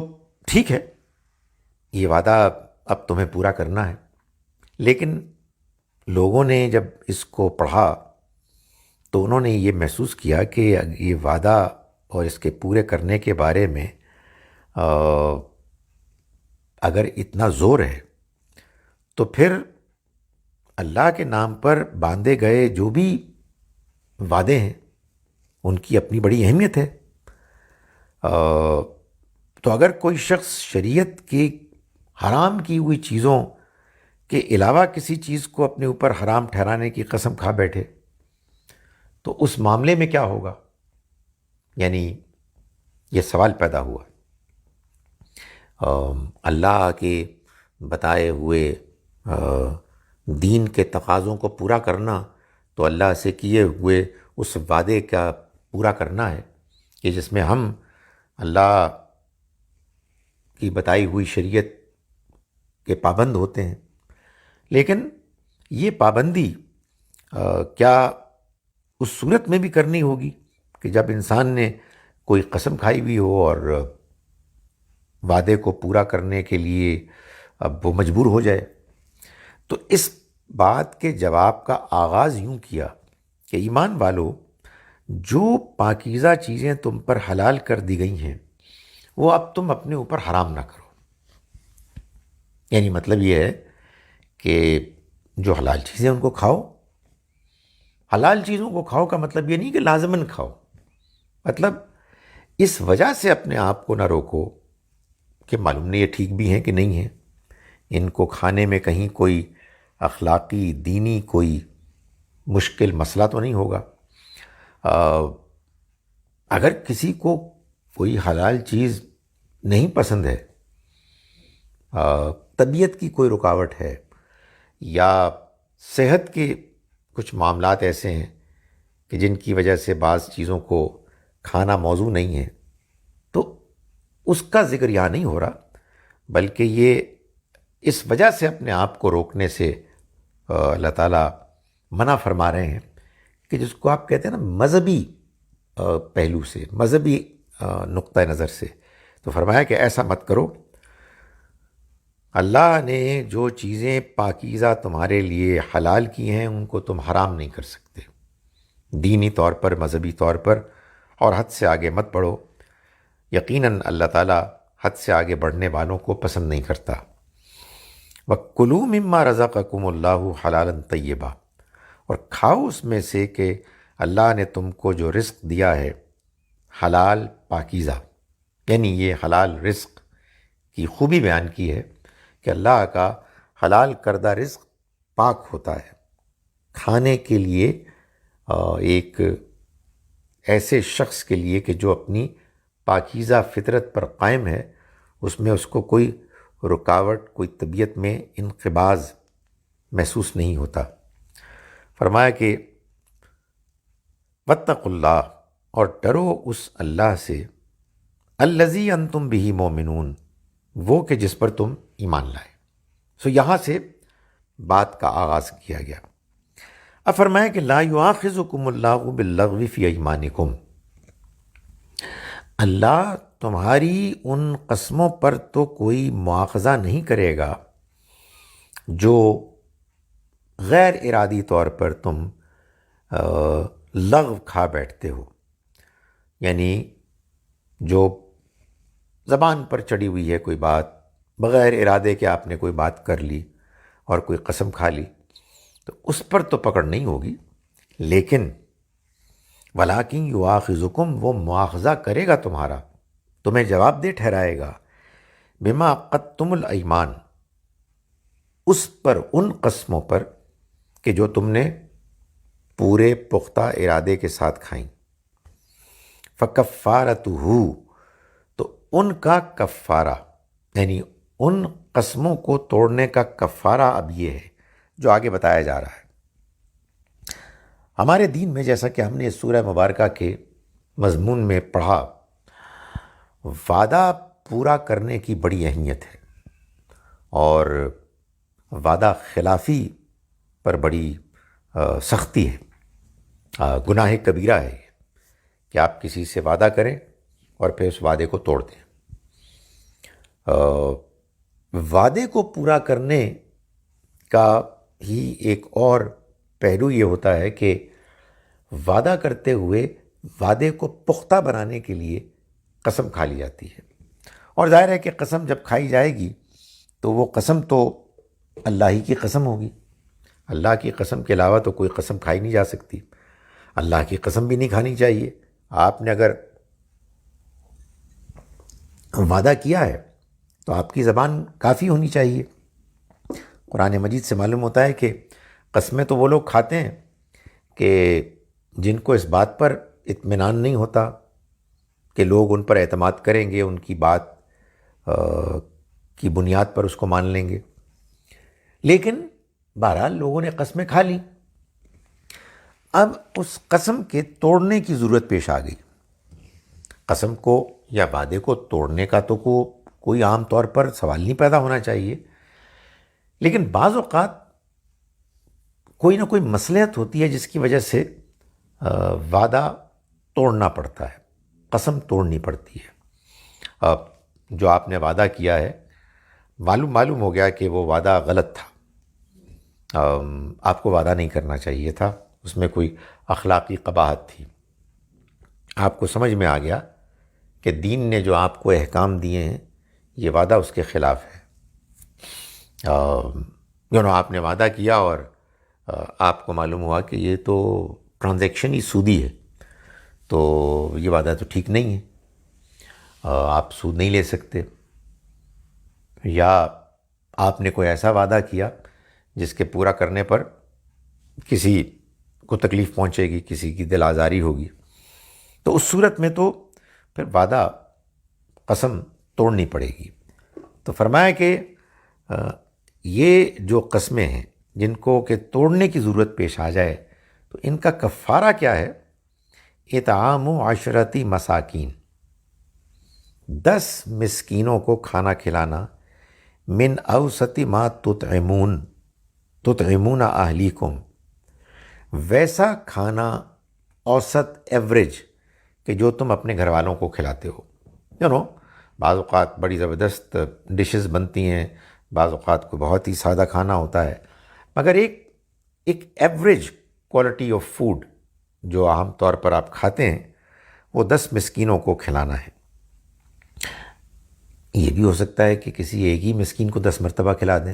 ٹھیک ہے، یہ وعدہ اب تمہیں پورا کرنا ہے۔ لیکن لوگوں نے جب اس کو پڑھا تو انہوں نے یہ محسوس کیا کہ یہ وعدہ اور اس کے پورے کرنے کے بارے میں اگر اتنا زور ہے تو پھر اللہ کے نام پر باندھے گئے جو بھی وعدے ہیں ان کی اپنی بڑی اہمیت ہے۔ تو اگر کوئی شخص شریعت کی حرام کی ہوئی چیزوں کے علاوہ کسی چیز کو اپنے اوپر حرام ٹھہرانے کی قسم کھا بیٹھے تو اس معاملے میں کیا ہوگا؟ یعنی یہ سوال پیدا ہوا۔ اللہ کے بتائے ہوئے دین کے تقاضوں کو پورا کرنا تو اللہ سے کیے ہوئے اس وعدے کا پورا کرنا ہے کہ جس میں ہم اللہ کی بتائی ہوئی شریعت کے پابند ہوتے ہیں۔ لیکن یہ پابندی کیا اس صورت میں بھی کرنی ہوگی کہ جب انسان نے کوئی قسم کھائی ہوئی ہو اور وعدے کو پورا کرنے کے لیے اب وہ مجبور ہو جائے؟ تو اس بات کے جواب کا آغاز یوں کیا کہ ایمان والو، جو پاکیزہ چیزیں تم پر حلال کر دی گئی ہیں وہ اب تم اپنے اوپر حرام نہ کرو۔ یعنی مطلب یہ ہے کہ جو حلال چیزیں ان کو کھاؤ۔ حلال چیزوں کو کھاؤ کا مطلب یہ نہیں کہ لازماً کھاؤ، مطلب اس وجہ سے اپنے آپ کو نہ روکو کہ معلوم نہیں یہ ٹھیک بھی ہیں کہ نہیں ہیں، ان کو کھانے میں کہیں کوئی اخلاقی دینی کوئی مشکل مسئلہ تو نہیں ہوگا۔ اگر کسی کو کوئی حلال چیز نہیں پسند ہے، طبیعت کی کوئی رکاوٹ ہے یا صحت کے کچھ معاملات ایسے ہیں کہ جن کی وجہ سے بعض چیزوں کو کھانا موضوع نہیں ہے، تو اس کا ذکر یہاں نہیں ہو رہا، بلکہ یہ اس وجہ سے اپنے آپ کو روکنے سے اللہ تعالیٰ منع فرما رہے ہیں کہ جس کو آپ کہتے ہیں نا مذہبی پہلو سے، مذہبی نقطہ نظر سے، تو فرمایا کہ ایسا مت کرو۔ اللہ نے جو چیزیں پاکیزہ تمہارے لیے حلال کی ہیں ان کو تم حرام نہیں کر سکتے، دینی طور پر، مذہبی طور پر، اور حد سے آگے مت بڑھو۔ یقیناً اللہ تعالیٰ حد سے آگے بڑھنے والوں کو پسند نہیں کرتا۔ وَكُلُوا مِمَّا رَزَقَكُمُ اللَّهُ حَلَالًا طَيِّبًا، اور کھاؤ اس میں سے کہ اللہ نے تم کو جو رزق دیا ہے حلال پاکیزہ۔ یعنی یہ حلال رزق کی خوبی بیان کی ہے کہ اللہ کا حلال کردہ رزق پاک ہوتا ہے، کھانے کے لیے ایک ایسے شخص کے لیے کہ جو اپنی پاکیزہ فطرت پر قائم ہے، اس میں اس کو کوئی رکاوٹ، کوئی طبیعت میں انقباض محسوس نہیں ہوتا۔ فرمایا کہ واتقوا اللہ، اور ڈرو اس اللہ سے، الذی انتم بہ مؤمنون، وہ کہ جس پر تم ایمان لائے۔ سو یہاں سے بات کا آغاز کیا گیا۔ اب فرمایا کہ لا یؤاخذکم اللہ باللغو فی ایمانکم، اللہ تمہاری ان قسموں پر تو کوئی مواخذہ نہیں کرے گا جو غیر ارادی طور پر تم لغو کھا بیٹھتے ہو، یعنی جو زبان پر چڑھی ہوئی ہے کوئی بات، بغیر ارادے کے آپ نے کوئی بات کر لی اور کوئی قسم کھا لی، تو اس پر تو پکڑ نہیں ہوگی، لیکن وَلَٰكِن يُؤَاخِذُكُمْ، وہ مواخذہ کرے گا تمہارا، تمہیں جواب دہ ٹھہرائے گا، بِمَا عَقَدتُّمُ الْأَيْمَانَ، اس پر، ان قسموں پر کہ جو تم نے پورے پختہ ارادے کے ساتھ کھائیں۔ فَكَفَّارَتُهُ، تو ان کا کفارہ، یعنی ان قسموں کو توڑنے کا کفارہ اب یہ ہے جو آگے بتایا جا رہا ہے۔ ہمارے دین میں، جیسا کہ ہم نے اس سورہ مبارکہ کے مضمون میں پڑھا، وعدہ پورا کرنے کی بڑی اہمیت ہے، اور وعدہ خلافی پر بڑی سختی ہے، گناہ کبیرہ ہے کہ آپ کسی سے وعدہ کریں اور پھر اس وعدے کو توڑ دیں۔ وعدے کو پورا کرنے کا ہی ایک اور پہلو یہ ہوتا ہے کہ وعدہ کرتے ہوئے وعدے کو پختہ بنانے کے لیے قسم کھا لی جاتی ہے، اور ظاہر ہے کہ قسم جب کھائی جائے گی تو وہ قسم تو اللہ ہی کی قسم ہوگی، اللہ کی قسم کے علاوہ تو کوئی قسم کھائی نہیں جا سکتی، اللہ کی قسم بھی نہیں کھانی چاہیے۔ آپ نے اگر وعدہ کیا ہے تو آپ کی زبان کافی ہونی چاہیے۔ قرآن مجید سے معلوم ہوتا ہے کہ قسمیں تو وہ لوگ کھاتے ہیں کہ جن کو اس بات پر اطمینان نہیں ہوتا کہ لوگ ان پر اعتماد کریں گے، ان کی بات کی بنیاد پر اس کو مان لیں گے، لیکن بہرحال لوگوں نے قسمیں کھا لی۔ اب اس قسم کے توڑنے کی ضرورت پیش آ گئی۔ قسم کو یا وعدے کو توڑنے کا تو کوئی عام طور پر سوال نہیں پیدا ہونا چاہیے، لیکن بعض اوقات کوئی نہ کوئی مصلحت ہوتی ہے جس کی وجہ سے وعدہ توڑنا پڑتا ہے، قسم توڑنی پڑتی ہے۔ اب جو آپ نے وعدہ کیا ہے، معلوم ہو گیا کہ وہ وعدہ غلط تھا، آپ کو وعدہ نہیں کرنا چاہیے تھا، اس میں کوئی اخلاقی قباحت تھی، آپ کو سمجھ میں آ گیا کہ دین نے جو آپ کو احکام دیے ہیں یہ وعدہ اس کے خلاف ہے۔ آپ نے وعدہ کیا اور آپ کو معلوم ہوا کہ یہ تو ٹرانزیکشن ہی سودی ہے، تو یہ وعدہ تو ٹھیک نہیں ہے، آپ سود نہیں لے سکتے، یا آپ نے کوئی ایسا وعدہ کیا جس کے پورا کرنے پر کسی کو تکلیف پہنچے گی، کسی کی دل آزاری ہوگی، تو اس صورت میں تو پھر وعدہ، قسم توڑنی پڑے گی۔ تو فرمایا کہ یہ جو قسمیں ہیں جن کو کہ توڑنے کی ضرورت پیش آ جائے تو ان کا کفارہ کیا ہے؟ اطعام 10 مساکین، 10 مسکینوں کو کھانا کھلانا، من اوسط ما تطعمون اہلیکم، ویسا کھانا، اوسط، ایوریج، کہ جو تم اپنے گھر والوں کو کھلاتے ہو۔ بعض اوقات بڑی زبردست ڈشز بنتی ہیں، بعض اوقات کوئی بہت ہی سادہ کھانا ہوتا ہے، مگر ایک ایوریج کوالٹی آف فوڈ جو عام طور پر آپ کھاتے ہیں وہ 10 مسکینوں کو کھلانا ہے۔ یہ بھی ہو سکتا ہے کہ کسی ایک ہی مسکین کو 10 مرتبہ کھلا دیں،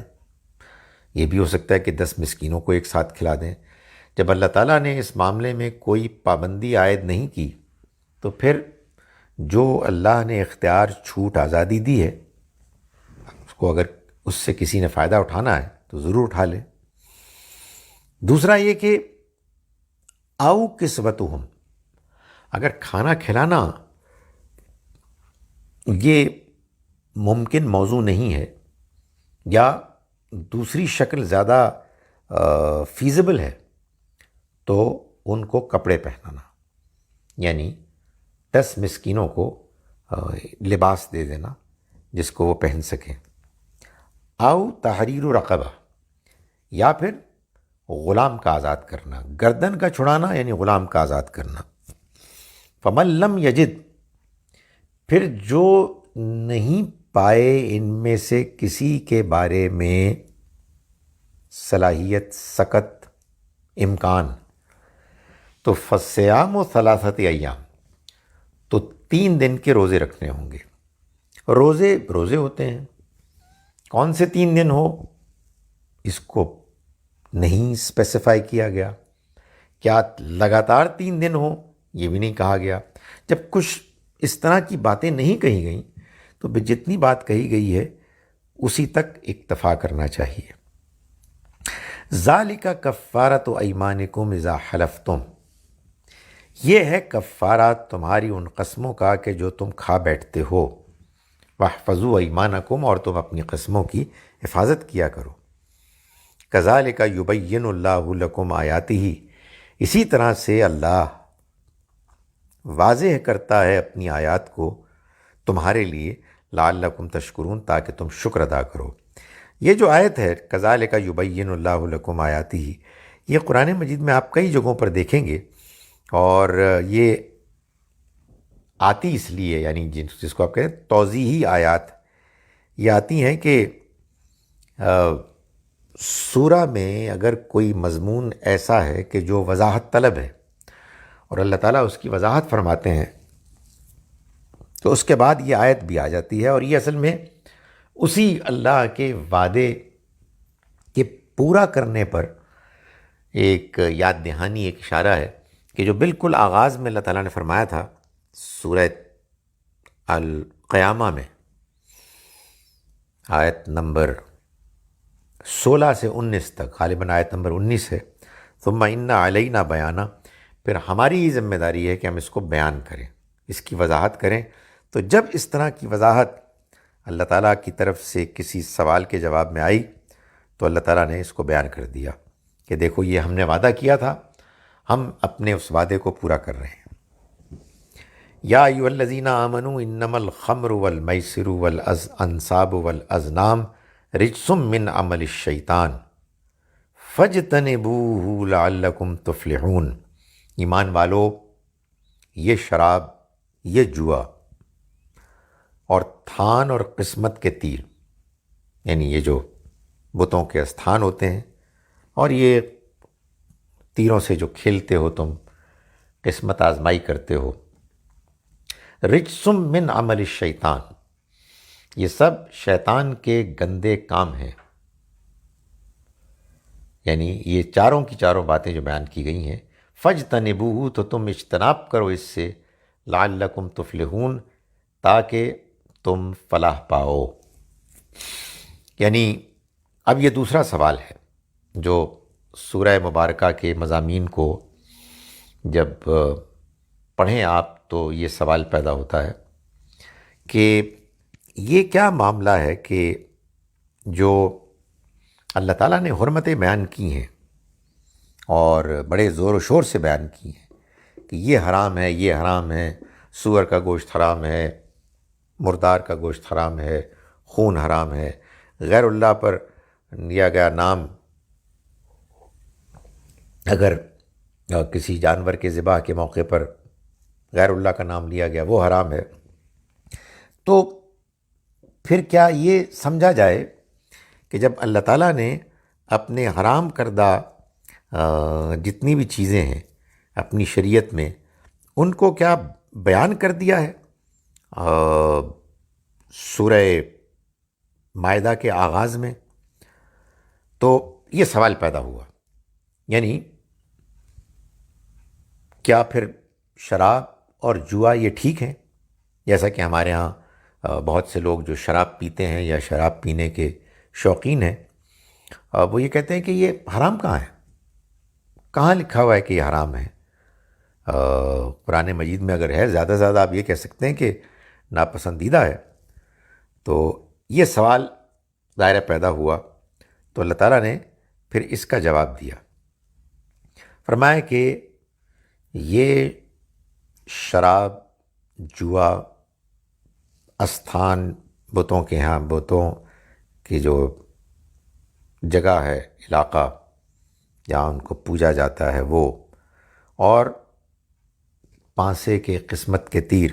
یہ بھی ہو سکتا ہے کہ 10 مسکینوں کو ایک ساتھ کھلا دیں۔ جب اللہ تعالیٰ نے اس معاملے میں کوئی پابندی عائد نہیں کی تو پھر جو اللہ نے اختیار، چھوٹ، آزادی دی ہے، اس کو اگر اس سے کسی نے فائدہ اٹھانا ہے تو ضرور اٹھا لے۔ دوسرا یہ کہ او کسوتہم، اگر کھانا کھلانا یہ ممکن موضوع نہیں ہے یا دوسری شکل زیادہ فیزیبل ہے تو ان کو کپڑے پہنانا، یعنی 10 مسکینوں کو لباس دے دینا جس کو وہ پہن سکیں۔ او تحریر رقبہ، یا پھر غلام کا آزاد کرنا، گردن کا چھڑانا یعنی غلام کا آزاد کرنا۔ فمن لم یجد، پھر جو نہیں پائے ان میں سے کسی کے بارے میں صلاحیت، سکت، امکان، تو فصیام و ثلاثت ایام، تو 3 دن کے روزے رکھنے ہوں گے۔ روزے ہوتے ہیں، کون سے 3 دن ہو اس کو نہیں اسپیسیفائی کیا گیا، کیا لگاتار 3 دن ہو یہ بھی نہیں کہا گیا۔ جب کچھ اس طرح کی باتیں نہیں کہی گئیں تو جتنی بات کہی گئی ہے اسی تک اکتفا کرنا چاہیے۔ ذالک کفارۃ ایمانکم اذا حلفتم، یہ ہے کفارہ تمہاری ان قسموں کا کہ جو تم کھا بیٹھتے ہو۔ واحفظوا ایمانکم، اور تم اپنی قسموں کی حفاظت کیا کرو۔ کذالک یبین اللہ لکم آیاتہ، اسی طرح سے اللہ واضح کرتا ہے اپنی آیات کو تمہارے لیے، لعلکم تشکرون، تاکہ تم شکر ادا کرو۔ یہ جو آیت ہے کذالک یبین اللہ لکم آیاتہ، یہ قرآن مجید میں آپ کئی جگہوں پر دیکھیں گے، اور یہ آتی اس لیے، یعنی جس کو آپ کہتے ہیں توضیحی آیات، یہ آتی ہیں کہ سورہ میں اگر کوئی مضمون ایسا ہے کہ جو وضاحت طلب ہے اور اللہ تعالیٰ اس کی وضاحت فرماتے ہیں، تو اس کے بعد یہ آیت بھی آ جاتی ہے، اور یہ اصل میں اسی اللہ کے وعدے کے پورا کرنے پر ایک یاد دہانی، ایک اشارہ ہے کہ جو بالکل آغاز میں اللہ تعالیٰ نے فرمایا تھا سورہ القیامہ میں، آیت نمبر 16 سے 19 تک، غالباً آیت نمبر 19 ہے، ثم ان علینا بیانہ، پھر ہماری یہ ذمہ داری ہے کہ ہم اس کو بیان کریں، اس کی وضاحت کریں۔ تو جب اس طرح کی وضاحت اللہ تعالیٰ کی طرف سے کسی سوال کے جواب میں آئی تو اللہ تعالیٰ نے اس کو بیان کر دیا کہ دیکھو یہ ہم نے وعدہ کیا تھا، ہم اپنے اس وعدے کو پورا کر رہے ہیں۔ یا ایھا الذین آمنوا انما الخمر والمیسر والانصاب والازلام رجس من عمل الشیطان فاجتنبوہ لعلکم تفلحون، ایمان والو، یہ شراب، یہ جوا اور تھان اور قسمت کے تیر، یعنی یہ جو بتوں کے استھان ہوتے ہیں، اور یہ تیروں سے جو کھیلتے ہو تم، قسمت آزمائی کرتے ہو، رجسم من عمل الشیطان، یہ سب شیطان کے گندے کام ہیں۔ یعنی یہ چاروں کی چاروں باتیں جو بیان کی گئی ہیں، فاجتنبوہ، تو تم اجتناب کرو اس سے، لعلکم تفلحون، تاکہ تم فلاح پاؤ۔ یعنی اب یہ دوسرا سوال ہے جو سورہ مبارکہ کے مضامین کو جب پڑھیں آپ تو یہ سوال پیدا ہوتا ہے کہ یہ کیا معاملہ ہے کہ جو اللہ تعالیٰ نے حرمتیں بیان کی ہیں اور بڑے زور و شور سے بیان کی ہیں کہ یہ حرام ہے، یہ حرام ہے، سور کا گوشت حرام ہے، مردار کا گوشت حرام ہے، خون حرام ہے، غیر اللہ پر لیا گیا نام، اگر کسی جانور کے ذبح کے موقع پر غیر اللہ کا نام لیا گیا وہ حرام ہے، تو پھر کیا یہ سمجھا جائے کہ جب اللہ تعالیٰ نے اپنے حرام کردہ جتنی بھی چیزیں ہیں اپنی شریعت میں، ان کو کیا بیان کر دیا ہے سورہ مائدہ کے آغاز میں؟ تو یہ سوال پیدا ہوا، یعنی کیا پھر شراب اور جوا یہ ٹھیک ہیں؟ جیسا کہ ہمارے ہاں بہت سے لوگ جو شراب پیتے ہیں یا شراب پینے کے شوقین ہیں، وہ یہ کہتے ہیں کہ یہ حرام کہاں ہے، کہاں لکھا ہوا ہے کہ یہ حرام ہے؟ قرآن مجید میں اگر ہے، زیادہ سے زیادہ آپ یہ کہہ سکتے ہیں کہ ناپسندیدہ ہے۔ تو یہ سوال دائرہ پیدا ہوا، تو اللہ تعالیٰ نے پھر اس کا جواب دیا، فرمایا کہ یہ شراب، جوا، استھان، بتوں کے ہاں بتوں کی جو جگہ ہے، علاقہ جہاں ان کو پوجا جاتا ہے وہ، اور پانسے کے قسمت کے تیر،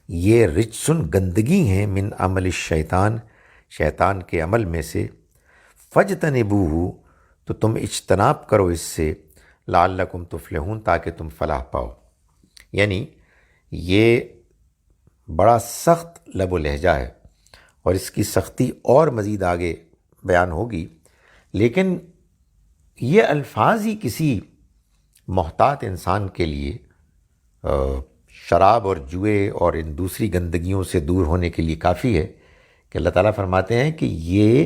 یہ رجسن گندگی ہیں من عمل الشیطان، شیطان کے عمل میں سے، فجتنبوہ تو تم اجتناب کرو اس سے، لعلکم تفلحون تاکہ تم فلاح پاؤ۔ یعنی یہ بڑا سخت لب و لہجہ ہے اور اس کی سختی اور مزید آگے بیان ہوگی، لیکن یہ الفاظ ہی کسی محتاط انسان کے لیے شراب اور جوئے اور ان دوسری گندگیوں سے دور ہونے کے لیے کافی ہے کہ اللہ تعالیٰ فرماتے ہیں کہ یہ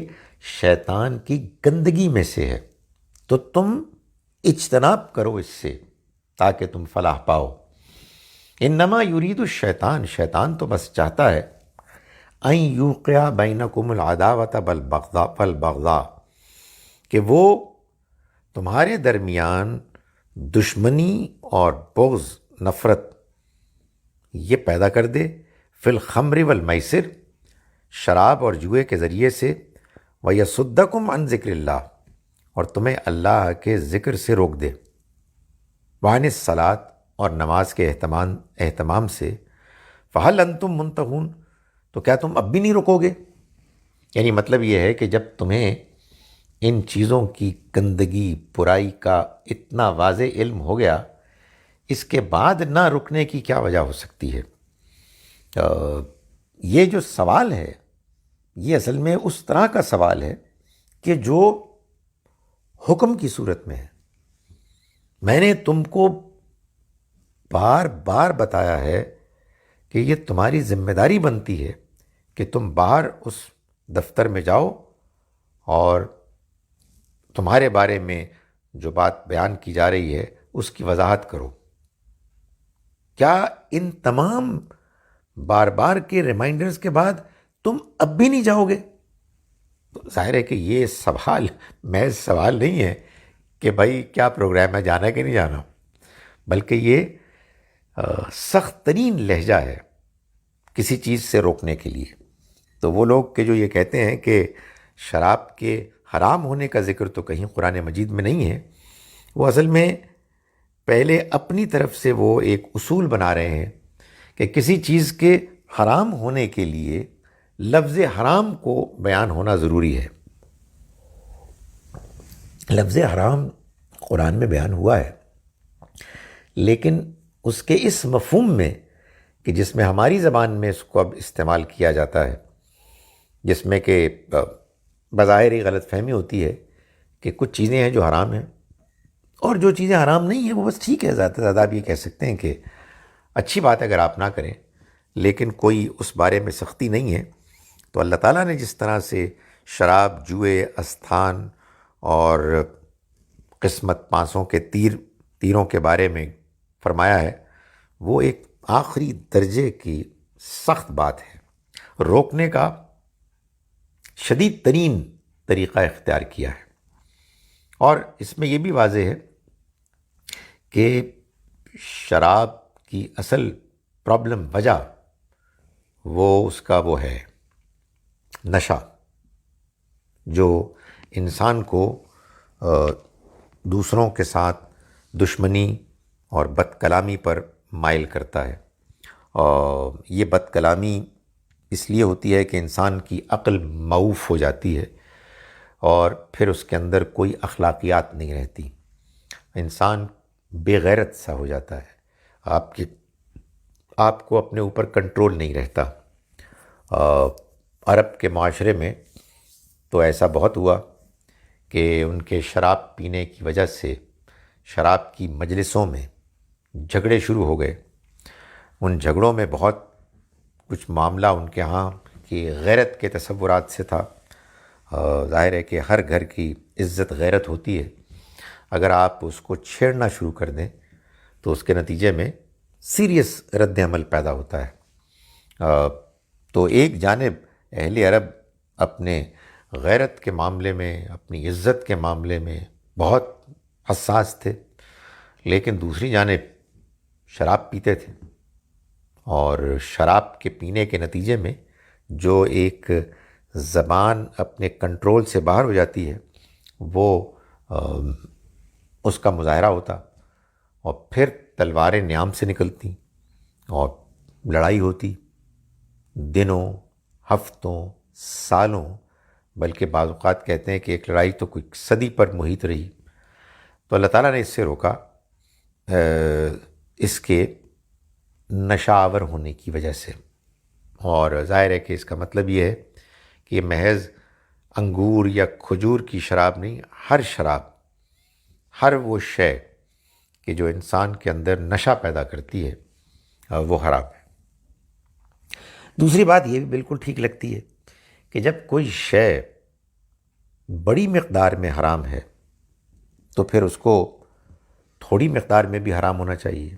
شیطان کی گندگی میں سے ہے، تو تم اجتناب کرو اس سے تاکہ تم فلاح پاؤ۔ انما یرید الشیطان، شیطان تو بس چاہتا ہے ان یوقع بینکم العداوۃ والبغضاء، کہ وہ تمہارے درمیان دشمنی اور بغض، نفرت یہ پیدا کر دے، فی الخمر والمیسر، شراب اور جوئے کے ذریعے سے، ویصدکم عن ذکر اللہ، اور تمہیں اللہ کے ذکر سے روک دے، وعن الصلاۃ، اور نماز کے اہتمام سے، فہل انتم منتہون تو کیا تم اب بھی نہیں رکو گے؟ یعنی مطلب یہ ہے کہ جب تمہیں ان چیزوں کی گندگی، برائی کا اتنا واضح علم ہو گیا، اس کے بعد نہ رکنے کی کیا وجہ ہو سکتی ہے؟ یہ جو سوال ہے یہ اصل میں اس طرح کا سوال ہے کہ جو حکم کی صورت میں ہے۔ میں نے تم کو بار بار بتایا ہے کہ یہ تمہاری ذمہ داری بنتی ہے کہ تم باہر اس دفتر میں جاؤ اور تمہارے بارے میں جو بات بیان کی جا رہی ہے اس کی وضاحت کرو۔ کیا ان تمام بار بار کے ریمائنڈرز کے بعد تم اب بھی نہیں جاؤ گے؟ تو ظاہر ہے کہ یہ سوال محض سوال نہیں ہے کہ بھائی کیا پروگرام ہے، جانا ہے کہ نہیں جانا، بلکہ یہ سخت ترین لہجہ ہے کسی چیز سے روکنے کے لیے۔ تو وہ لوگ کہ جو یہ کہتے ہیں کہ شراب کے حرام ہونے کا ذکر تو کہیں قرآن مجید میں نہیں ہے، وہ اصل میں پہلے اپنی طرف سے وہ ایک اصول بنا رہے ہیں کہ کسی چیز کے حرام ہونے کے لیے لفظ حرام کو بیان ہونا ضروری ہے۔ لفظ حرام قرآن میں بیان ہوا ہے، لیکن اس کے اس مفہوم میں کہ جس میں ہماری زبان میں اس کو اب استعمال کیا جاتا ہے، جس میں کہ بظاہر ہی غلط فہمی ہوتی ہے کہ کچھ چیزیں ہیں جو حرام ہیں اور جو چیزیں حرام نہیں ہیں وہ بس ٹھیک ہے، زیادہ سے زیادہ آپ یہ کہہ سکتے ہیں کہ اچھی بات ہے اگر آپ نہ کریں، لیکن کوئی اس بارے میں سختی نہیں ہے۔ تو اللہ تعالیٰ نے جس طرح سے شراب، جوئے، استھان اور قسمت پانسوں کے تیروں کے بارے میں فرمایا ہے، وہ ایک آخری درجے کی سخت بات ہے، روکنے کا شدید ترین طریقہ اختیار کیا ہے۔ اور اس میں یہ بھی واضح ہے کہ شراب کی اصل پرابلم، وجہ وہ اس کا وہ ہے نشہ، جو انسان کو دوسروں کے ساتھ دشمنی اور بد کلامی پر مائل کرتا ہے۔ اور یہ بد کلامی اس لیے ہوتی ہے کہ انسان کی عقل معوف ہو جاتی ہے اور پھر اس کے اندر کوئی اخلاقیات نہیں رہتی، انسان بے غیرت سا ہو جاتا ہے، آپ کو اپنے اوپر کنٹرول نہیں رہتا۔ عرب کے معاشرے میں تو ایسا بہت ہوا کہ ان کے شراب پینے کی وجہ سے شراب کی مجلسوں میں جھگڑے شروع ہو گئے۔ ان جھگڑوں میں بہت کچھ معاملہ ان کے ہاں کی غیرت کے تصورات سے تھا۔ ظاہر ہے کہ ہر گھر کی عزت غیرت ہوتی ہے، اگر آپ اس کو چھیڑنا شروع کر دیں تو اس کے نتیجے میں سیریس رد عمل پیدا ہوتا ہے۔ تو ایک جانب اہل عرب اپنے غیرت کے معاملے میں، اپنی عزت کے معاملے میں بہت حساس تھے، لیکن دوسری جانب شراب پیتے تھے، اور شراب کے پینے کے نتیجے میں جو ایک زبان اپنے کنٹرول سے باہر ہو جاتی ہے وہ اس کا مظاہرہ ہوتا، اور پھر تلواریں نیام سے نکلتی اور لڑائی ہوتی، دنوں، ہفتوں، سالوں، بلکہ بعض اوقات کہتے ہیں کہ ایک لڑائی تو کوئی صدی پر محیط رہی، تو اللہ تعالیٰ نے اس سے روکا اس کے نشہ آور ہونے کی وجہ سے۔ اور ظاہر ہے کہ اس کا مطلب یہ ہے کہ یہ محض انگور یا کھجور کی شراب نہیں، ہر شراب، ہر وہ شے کہ جو انسان کے اندر نشہ پیدا کرتی ہے وہ حرام ہے۔ دوسری بات یہ بھی بالکل ٹھیک لگتی ہے کہ جب کوئی شے بڑی مقدار میں حرام ہے تو پھر اس کو تھوڑی مقدار میں بھی حرام ہونا چاہیے۔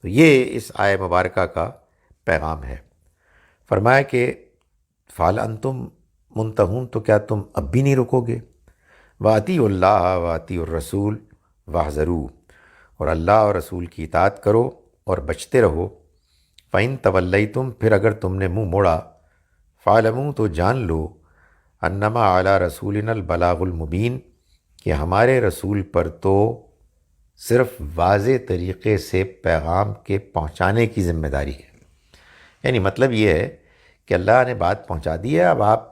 تو یہ اس آیہ مبارکہ کا پیغام ہے۔ فرمایا کہ فَهَلْ أَنْتُمْ مُنْتَهُونَ، تو کیا تم اب بھی نہیں رکو گے؟ وَأَطِیعُوا اللَّهَ وَأَطِیعُوا الرَّسُولَ وَاحْذَرُوا، اور اللہ اور رسول کی اطاعت کرو اور بچتے رہو۔ فَإِن تَوَلَّیْتُمْ، پھر اگر تم نے منہ موڑا، فَاعْلَمُوا، تو جان لو، اَنَّمَا عَلیٰ رَسُولِنَا الْبَلَاغُ الْمُبِینُ، کہ ہمارے رسول پر تو صرف واضح طریقے سے پیغام کے پہنچانے کی ذمہ داری ہے۔ یعنی مطلب یہ ہے کہ اللہ نے بات پہنچا دی ہے، اب آپ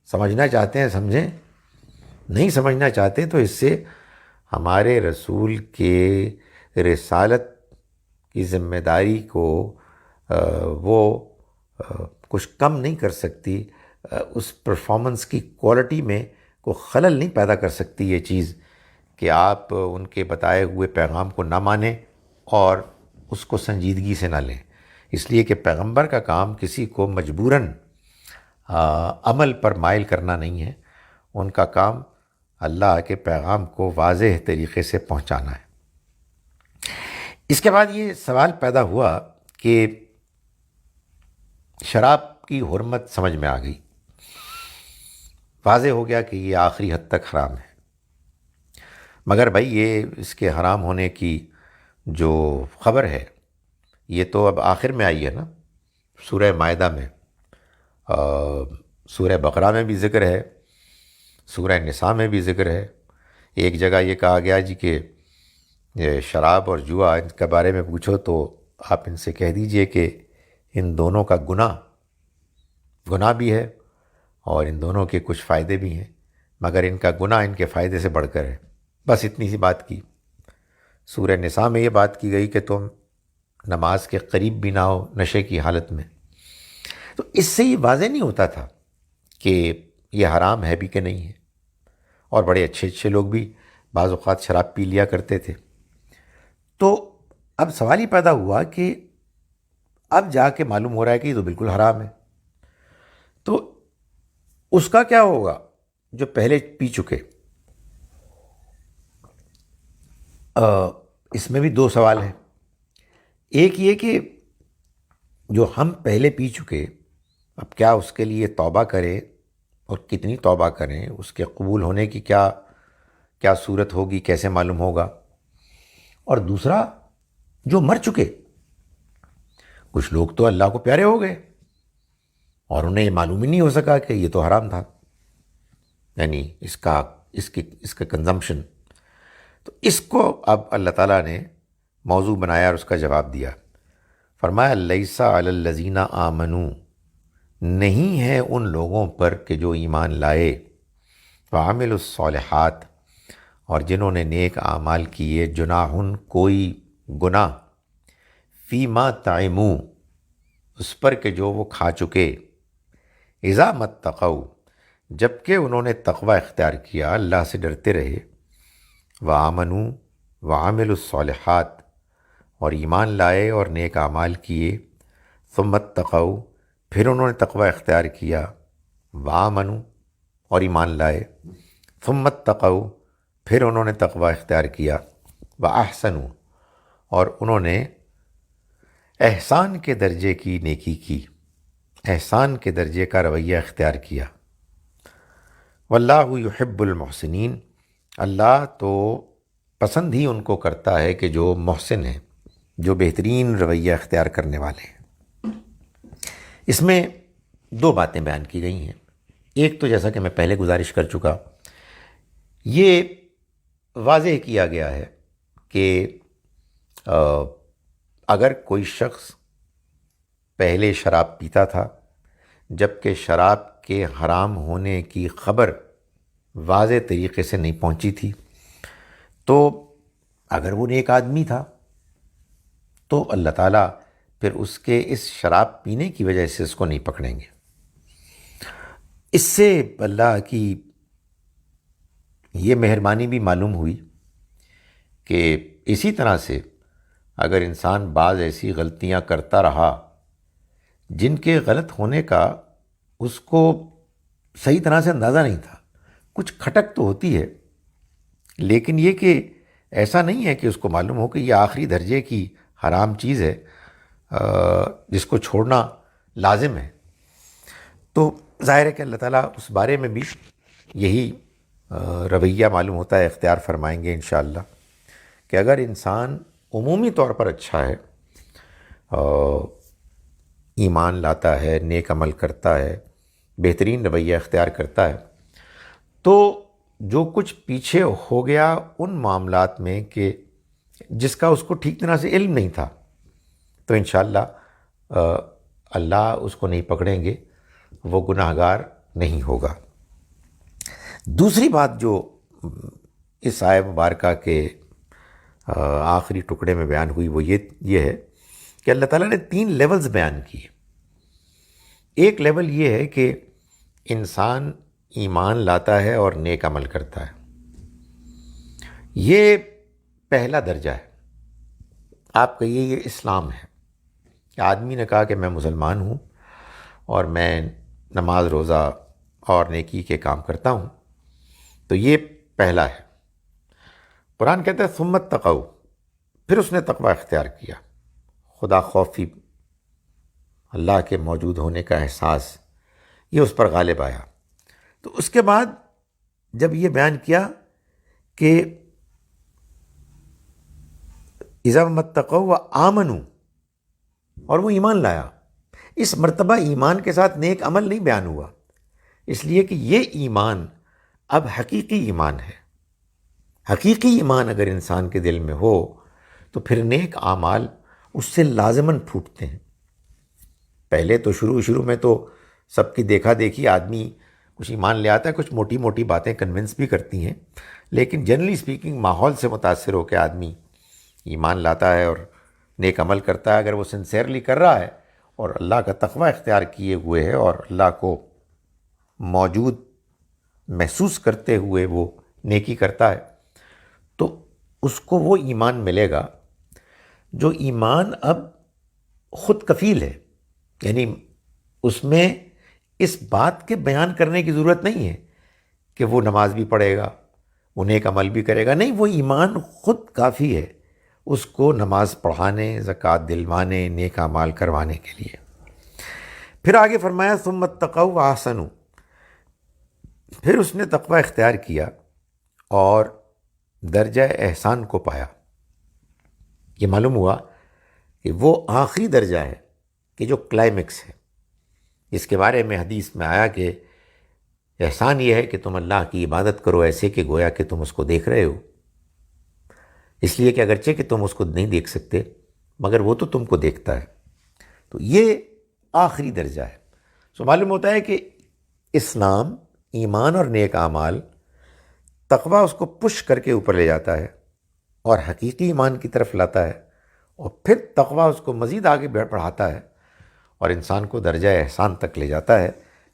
سمجھنا چاہتے ہیں سمجھیں، نہیں سمجھنا چاہتے تو اس سے ہمارے رسول کے رسالت کی ذمہ داری کو وہ کچھ کم نہیں کر سکتی، اس پرفارمنس کی کوالٹی میں کوئی خلل نہیں پیدا کر سکتی یہ چیز کہ آپ ان کے بتائے ہوئے پیغام کو نہ مانیں اور اس کو سنجیدگی سے نہ لیں۔ اس لیے کہ پیغمبر کا کام کسی کو مجبوراً عمل پر مائل کرنا نہیں ہے، ان کا کام اللہ کے پیغام کو واضح طریقے سے پہنچانا ہے۔ اس کے بعد یہ سوال پیدا ہوا کہ شراب کی حرمت سمجھ میں آ گئی، واضح ہو گیا کہ یہ آخری حد تک حرام ہے، مگر بھائی یہ اس کے حرام ہونے کی جو خبر ہے یہ تو اب آخر میں آئی ہے نا، سورہ مائدہ میں، سورہ بقرہ میں بھی ذکر ہے، سورہ نساء میں بھی ذکر ہے۔ ایک جگہ یہ کہا گیا جی کہ یہ شراب اور جوا ان کے بارے میں پوچھو تو آپ ان سے کہہ دیجئے کہ ان دونوں کا گناہ بھی ہے اور ان دونوں کے کچھ فائدے بھی ہیں، مگر ان کا گناہ ان کے فائدے سے بڑھ کر ہے۔ بس اتنی سی بات کی۔ سورہ نساء میں یہ بات کی گئی کہ تم نماز کے قریب بھی نہ ہو نشے کی حالت میں۔ تو اس سے یہ واضح نہیں ہوتا تھا کہ یہ حرام ہے بھی کہ نہیں ہے، اور بڑے اچھے اچھے لوگ بھی بعض اوقات شراب پی لیا کرتے تھے۔ تو اب سوال یہ پیدا ہوا کہ اب جا کے معلوم ہو رہا ہے کہ یہ تو بالکل حرام ہے، تو اس کا کیا ہوگا جو پہلے پی چکے؟ اس میں بھی دو سوال ہیں۔ ایک یہ کہ جو ہم پہلے پی چکے، اب کیا اس کے لیے توبہ کریں، اور کتنی توبہ کریں، اس کے قبول ہونے کی کیا صورت ہوگی، کیسے معلوم ہوگا؟ اور دوسرا جو مر چکے، کچھ لوگ تو اللہ کو پیارے ہو گئے اور انہیں یہ معلوم ہی نہیں ہو سکا کہ یہ تو حرام تھا، یعنی اس کا کنزمپشن۔ تو اس کو اب اللہ تعالیٰ نے موضوع بنایا اور اس کا جواب دیا۔ فرمایا لیس علی الذین آمنوا، نہیں ہے ان لوگوں پر کہ جو ایمان لائے، وعملوا الصالحات، اور جنہوں نے نیک اعمال کیے، جناحٌ، کوئی گناہ، فیما طعموا، اس پر کہ جو وہ کھا چکے، اذا متقوا، جبکہ انہوں نے تقوی اختیار کیا، اللہ سے ڈرتے رہے، وآمنوا وعملوا الصالحات، اور ایمان لائے اور نیک اعمال کیے، ثم اتقوا، پھر انہوں نے تقوی اختیار کیا، وآمنوا، اور ایمان لائے، ثم اتقوا، پھر انہوں نے تقوی اختیار کیا، واحسنوا، اور انہوں نے احسان کے درجے کی نیکی کی، احسان کے درجے کا رویہ اختیار کیا۔ واللہ یحب المحسنین، اللہ تو پسند ہی ان کو کرتا ہے کہ جو محسن ہیں، جو بہترین رویہ اختیار کرنے والے ہیں۔ اس میں دو باتیں بیان کی گئی ہیں۔ ایک تو جیسا کہ میں پہلے گزارش کر چکا، یہ واضح کیا گیا ہے کہ اگر کوئی شخص پہلے شراب پیتا تھا، جب کہ شراب کے حرام ہونے کی خبر واضح طریقے سے نہیں پہنچی تھی، تو اگر وہ نیک آدمی تھا تو اللہ تعالیٰ پھر اس کے اس شراب پینے کی وجہ سے اس کو نہیں پکڑیں گے۔ اس سے اللہ کی یہ مہربانی بھی معلوم ہوئی کہ اسی طرح سے اگر انسان بعض ایسی غلطیاں کرتا رہا جن کے غلط ہونے کا اس کو صحیح طرح سے اندازہ نہیں تھا، کچھ کھٹک تو ہوتی ہے، لیکن یہ کہ ایسا نہیں ہے کہ اس کو معلوم ہو کہ یہ آخری درجے کی حرام چیز ہے جس کو چھوڑنا لازم ہے، تو ظاہر ہے کہ اللہ تعالیٰ اس بارے میں بھی یہی رویہ معلوم ہوتا ہے اختیار فرمائیں گے انشاءاللہ کہ اگر انسان عمومی طور پر اچھا ہے، ایمان لاتا ہے، نیک عمل کرتا ہے، بہترین رویہ اختیار کرتا ہے، تو جو کچھ پیچھے ہو گیا ان معاملات میں کہ جس کا اس کو ٹھیک طرح سے علم نہیں تھا، تو انشاءاللہ اللہ اس کو نہیں پکڑیں گے، وہ گناہگار نہیں ہوگا۔ دوسری بات جو اس آیہ مبارکہ کے آخری ٹکڑے میں بیان ہوئی وہ یہ ہے کہ اللہ تعالیٰ نے 3 لیولز بیان کیے۔ ایک لیول یہ ہے کہ انسان ایمان لاتا ہے اور نیک عمل کرتا ہے، یہ پہلا درجہ ہے۔ آپ کہیے یہ اسلام ہے کہ آدمی نے کہا کہ میں مسلمان ہوں اور میں نماز روزہ اور نیکی کے کام کرتا ہوں، تو یہ پہلا ہے۔ قرآن کہتا ہے ثم اتقوا، پھر اس نے تقوی اختیار کیا، خدا خوفی، اللہ کے موجود ہونے کا احساس، یہ اس پر غالب آیا۔ تو اس کے بعد جب یہ بیان کیا کہ اذا اتقوا وآمنوا، اور وہ ایمان لایا، اس مرتبہ ایمان کے ساتھ نیک عمل نہیں بیان ہوا، اس لیے کہ یہ ایمان اب حقیقی ایمان ہے۔ حقیقی ایمان اگر انسان کے دل میں ہو تو پھر نیک اعمال اس سے لازماً پھوٹتے ہیں۔ پہلے تو شروع میں تو سب کی دیکھا دیکھی آدمی کچھ ایمان لے آتا ہے، کچھ موٹی موٹی باتیں کنونس بھی کرتی ہیں، لیکن جنرلی اسپیکنگ ماحول سے متاثر ہو کے آدمی ایمان لاتا ہے اور نیک عمل کرتا ہے۔ اگر وہ سنسیئرلی کر رہا ہے اور اللہ کا تقوی اختیار کیے ہوئے ہے اور اللہ کو موجود محسوس کرتے ہوئے وہ نیکی کرتا ہے، تو اس کو وہ ایمان ملے گا جو ایمان اب خود کفیل ہے، یعنی اس میں اس بات کے بیان کرنے کی ضرورت نہیں ہے کہ وہ نماز بھی پڑھے گا، وہ نیک عمل بھی کرے گا، نہیں، وہ ایمان خود کافی ہے اس کو نماز پڑھانے، زکوٰۃ دلوانے، نیک اعمال کروانے کے لیے۔ پھر آگے فرمایا ثم اتقوا واحسنوا، پھر اس نے تقوی اختیار کیا اور درجہ احسان کو پایا۔ یہ معلوم ہوا کہ وہ آخری درجہ ہے کہ جو کلائمیکس ہے، اس کے بارے میں حدیث میں آیا کہ احسان یہ ہے کہ تم اللہ کی عبادت کرو ایسے کہ گویا کہ تم اس کو دیکھ رہے ہو، اس لیے کہ اگرچہ کہ تم اس کو نہیں دیکھ سکتے مگر وہ تو تم کو دیکھتا ہے۔ تو یہ آخری درجہ ہے۔ سو معلوم ہوتا ہے کہ اسلام، ایمان اور نیک اعمال، تقوی اس کو پش کر کے اوپر لے جاتا ہے اور حقیقی ایمان کی طرف لاتا ہے، اور پھر تقوی اس کو مزید آگے بڑھاتا ہے اور انسان کو درجہ احسان تک لے جاتا ہے۔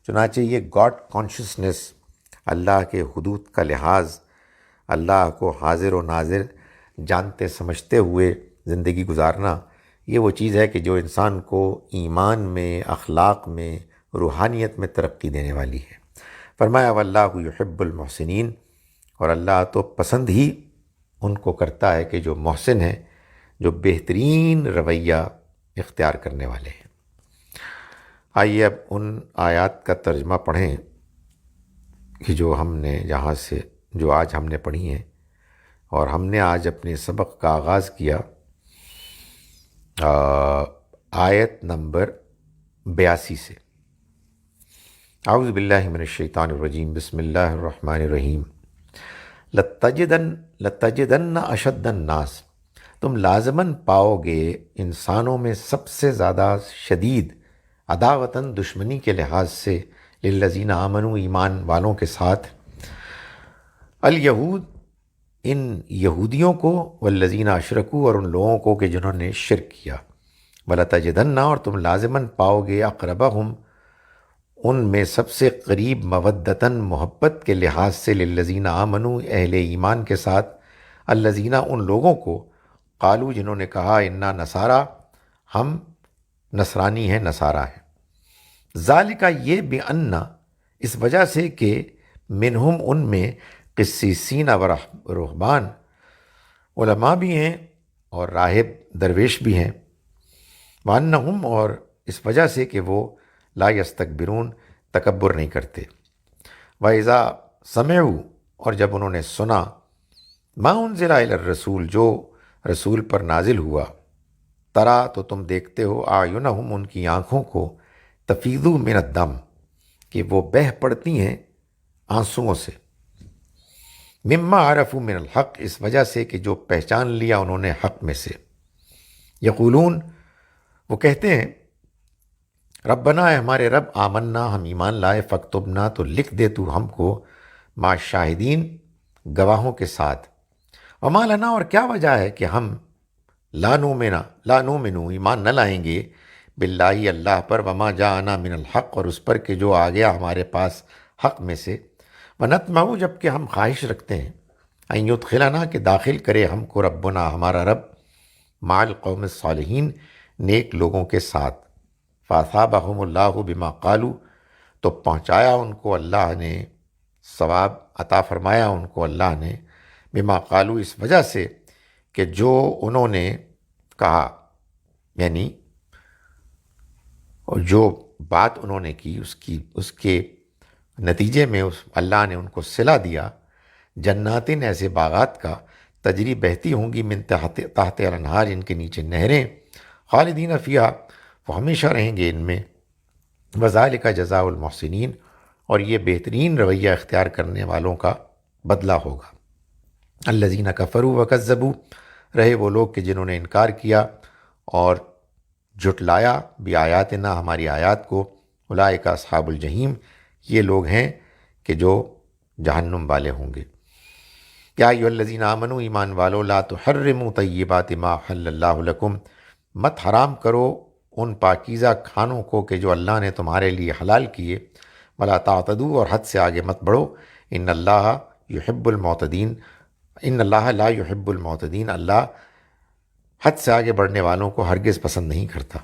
چنانچہ یہ گاڈ کانشسنس، اللہ کے حدود کا لحاظ، اللہ کو حاضر و ناظر جانتے سمجھتے ہوئے زندگی گزارنا، یہ وہ چیز ہے کہ جو انسان کو ایمان میں، اخلاق میں، روحانیت میں ترقی دینے والی ہے۔ فرمایا واللہ یحب المحسنین، اور اللہ تو پسند ہی ان کو کرتا ہے کہ جو محسن ہیں، جو بہترین رویہ اختیار کرنے والے ہیں۔ آئیے اب ان آیات کا ترجمہ پڑھیں کہ جو آج ہم نے پڑھی ہیں، اور ہم نے آج اپنے سبق کا آغاز کیا آیت نمبر 82 سے۔ اعوذ باللہ من الشیطان الرجیم، بسم اللہ الرحمن الرحیم۔ لَتَجِدَنَّ أَشَدَّ النَّاسِ، تم لازماً پاؤ گے انسانوں میں سب سے زیادہ شدید عداوتاً دشمنی کے لحاظ سے للذین آمنوا ایمان والوں کے ساتھ الیہود ان یہودیوں کو والذین اشرکوا اور ان لوگوں کو کہ جنہوں نے شرک کیا ولتجدن اور تم لازماً پاؤ گے اقربہم ان میں سب سے قریب مودتاً محبت کے لحاظ سے للذین آمنوا اہل ایمان کے ساتھ الذین ان لوگوں کو قالو جنہوں نے کہا انا نصارا ہم نصرانی ہیں نصارہ ہیں ذالکہ یہ بأن اس وجہ سے کہ منہم ان میں قسیسین و رہبان علماء بھی ہیں اور راہب درویش بھی ہیں وانہم اور اس وجہ سے کہ وہ لا یستکبرون تکبر نہیں کرتے وَإِذَا سَمِعُوا اور جب انہوں نے سنا ما انزل الی الرسول جو رسول پر نازل ہوا ترا تو تم دیکھتے ہو اعینہم ان کی آنکھوں کو تفیض من الدم کہ وہ بہہ پڑتی ہیں آنسوؤں سے مما عرفوا من الحق اس وجہ سے کہ جو پہچان لیا انہوں نے حق میں سے یقولون وہ کہتے ہیں ربنا اے ہمارے رب آمنا ہم ایمان لائے فاکتبنا تو لکھ دے تو ہم کو مع شاہدین گواہوں کے ساتھ وما لنا اور کیا وجہ ہے کہ ہم لا نؤمن ایمان نہ لائیں گے باللہ اللہ پر وما جاءنا من الحق اور اس پر کہ جو آ گیا ہمارے پاس حق میں سے ونطمع جب کہ ہم خواہش رکھتے ہیں ان یدخلنا کہ داخل کرے ہم کو ربنا ہمارا رب مع القوم الصالحین نیک لوگوں کے ساتھ فاصابہم اللہ بما قالوا تو پہنچایا ان کو اللہ نے ثواب عطا فرمایا ان کو اللہ نے بما قالوا اس وجہ سے کہ جو انہوں نے کہا یعنی اور جو بات انہوں نے کی اس کے نتیجے میں اللہ نے ان کو صلہ دیا جناتن ایسے باغات کا تجری بہتی ہوں گی من تحت الانہار ان کے نیچے نہریں خالدین فیہا وہ ہمیشہ رہیں گے ان میں وذالک جزاء المحسنین اور یہ بہترین رویہ اختیار کرنے والوں کا بدلہ ہوگا الذین کفروا وکذبوا رہے وہ لوگ کہ جنہوں نے انکار کیا اور جھٹلایا بآیاتنا ہماری آیات کو اولئک اصحاب الجحیم یہ لوگ ہیں کہ جو جہنم والے ہوں گے یا ایھا الذین آمنوا ایمان والو لا تحرموا طیبات ما حل اللہ لکم مت حرام کرو ان پاکیزہ کھانوں کو کہ جو اللہ نے تمہارے لیے حلال کیے ولا تعتدوا اور حد سے آگے مت بڑھو ان اللہ یحب المعتدین ان اللہ لا یحب المعتدین اللہ حد سے آگے بڑھنے والوں کو ہرگز پسند نہیں کرتا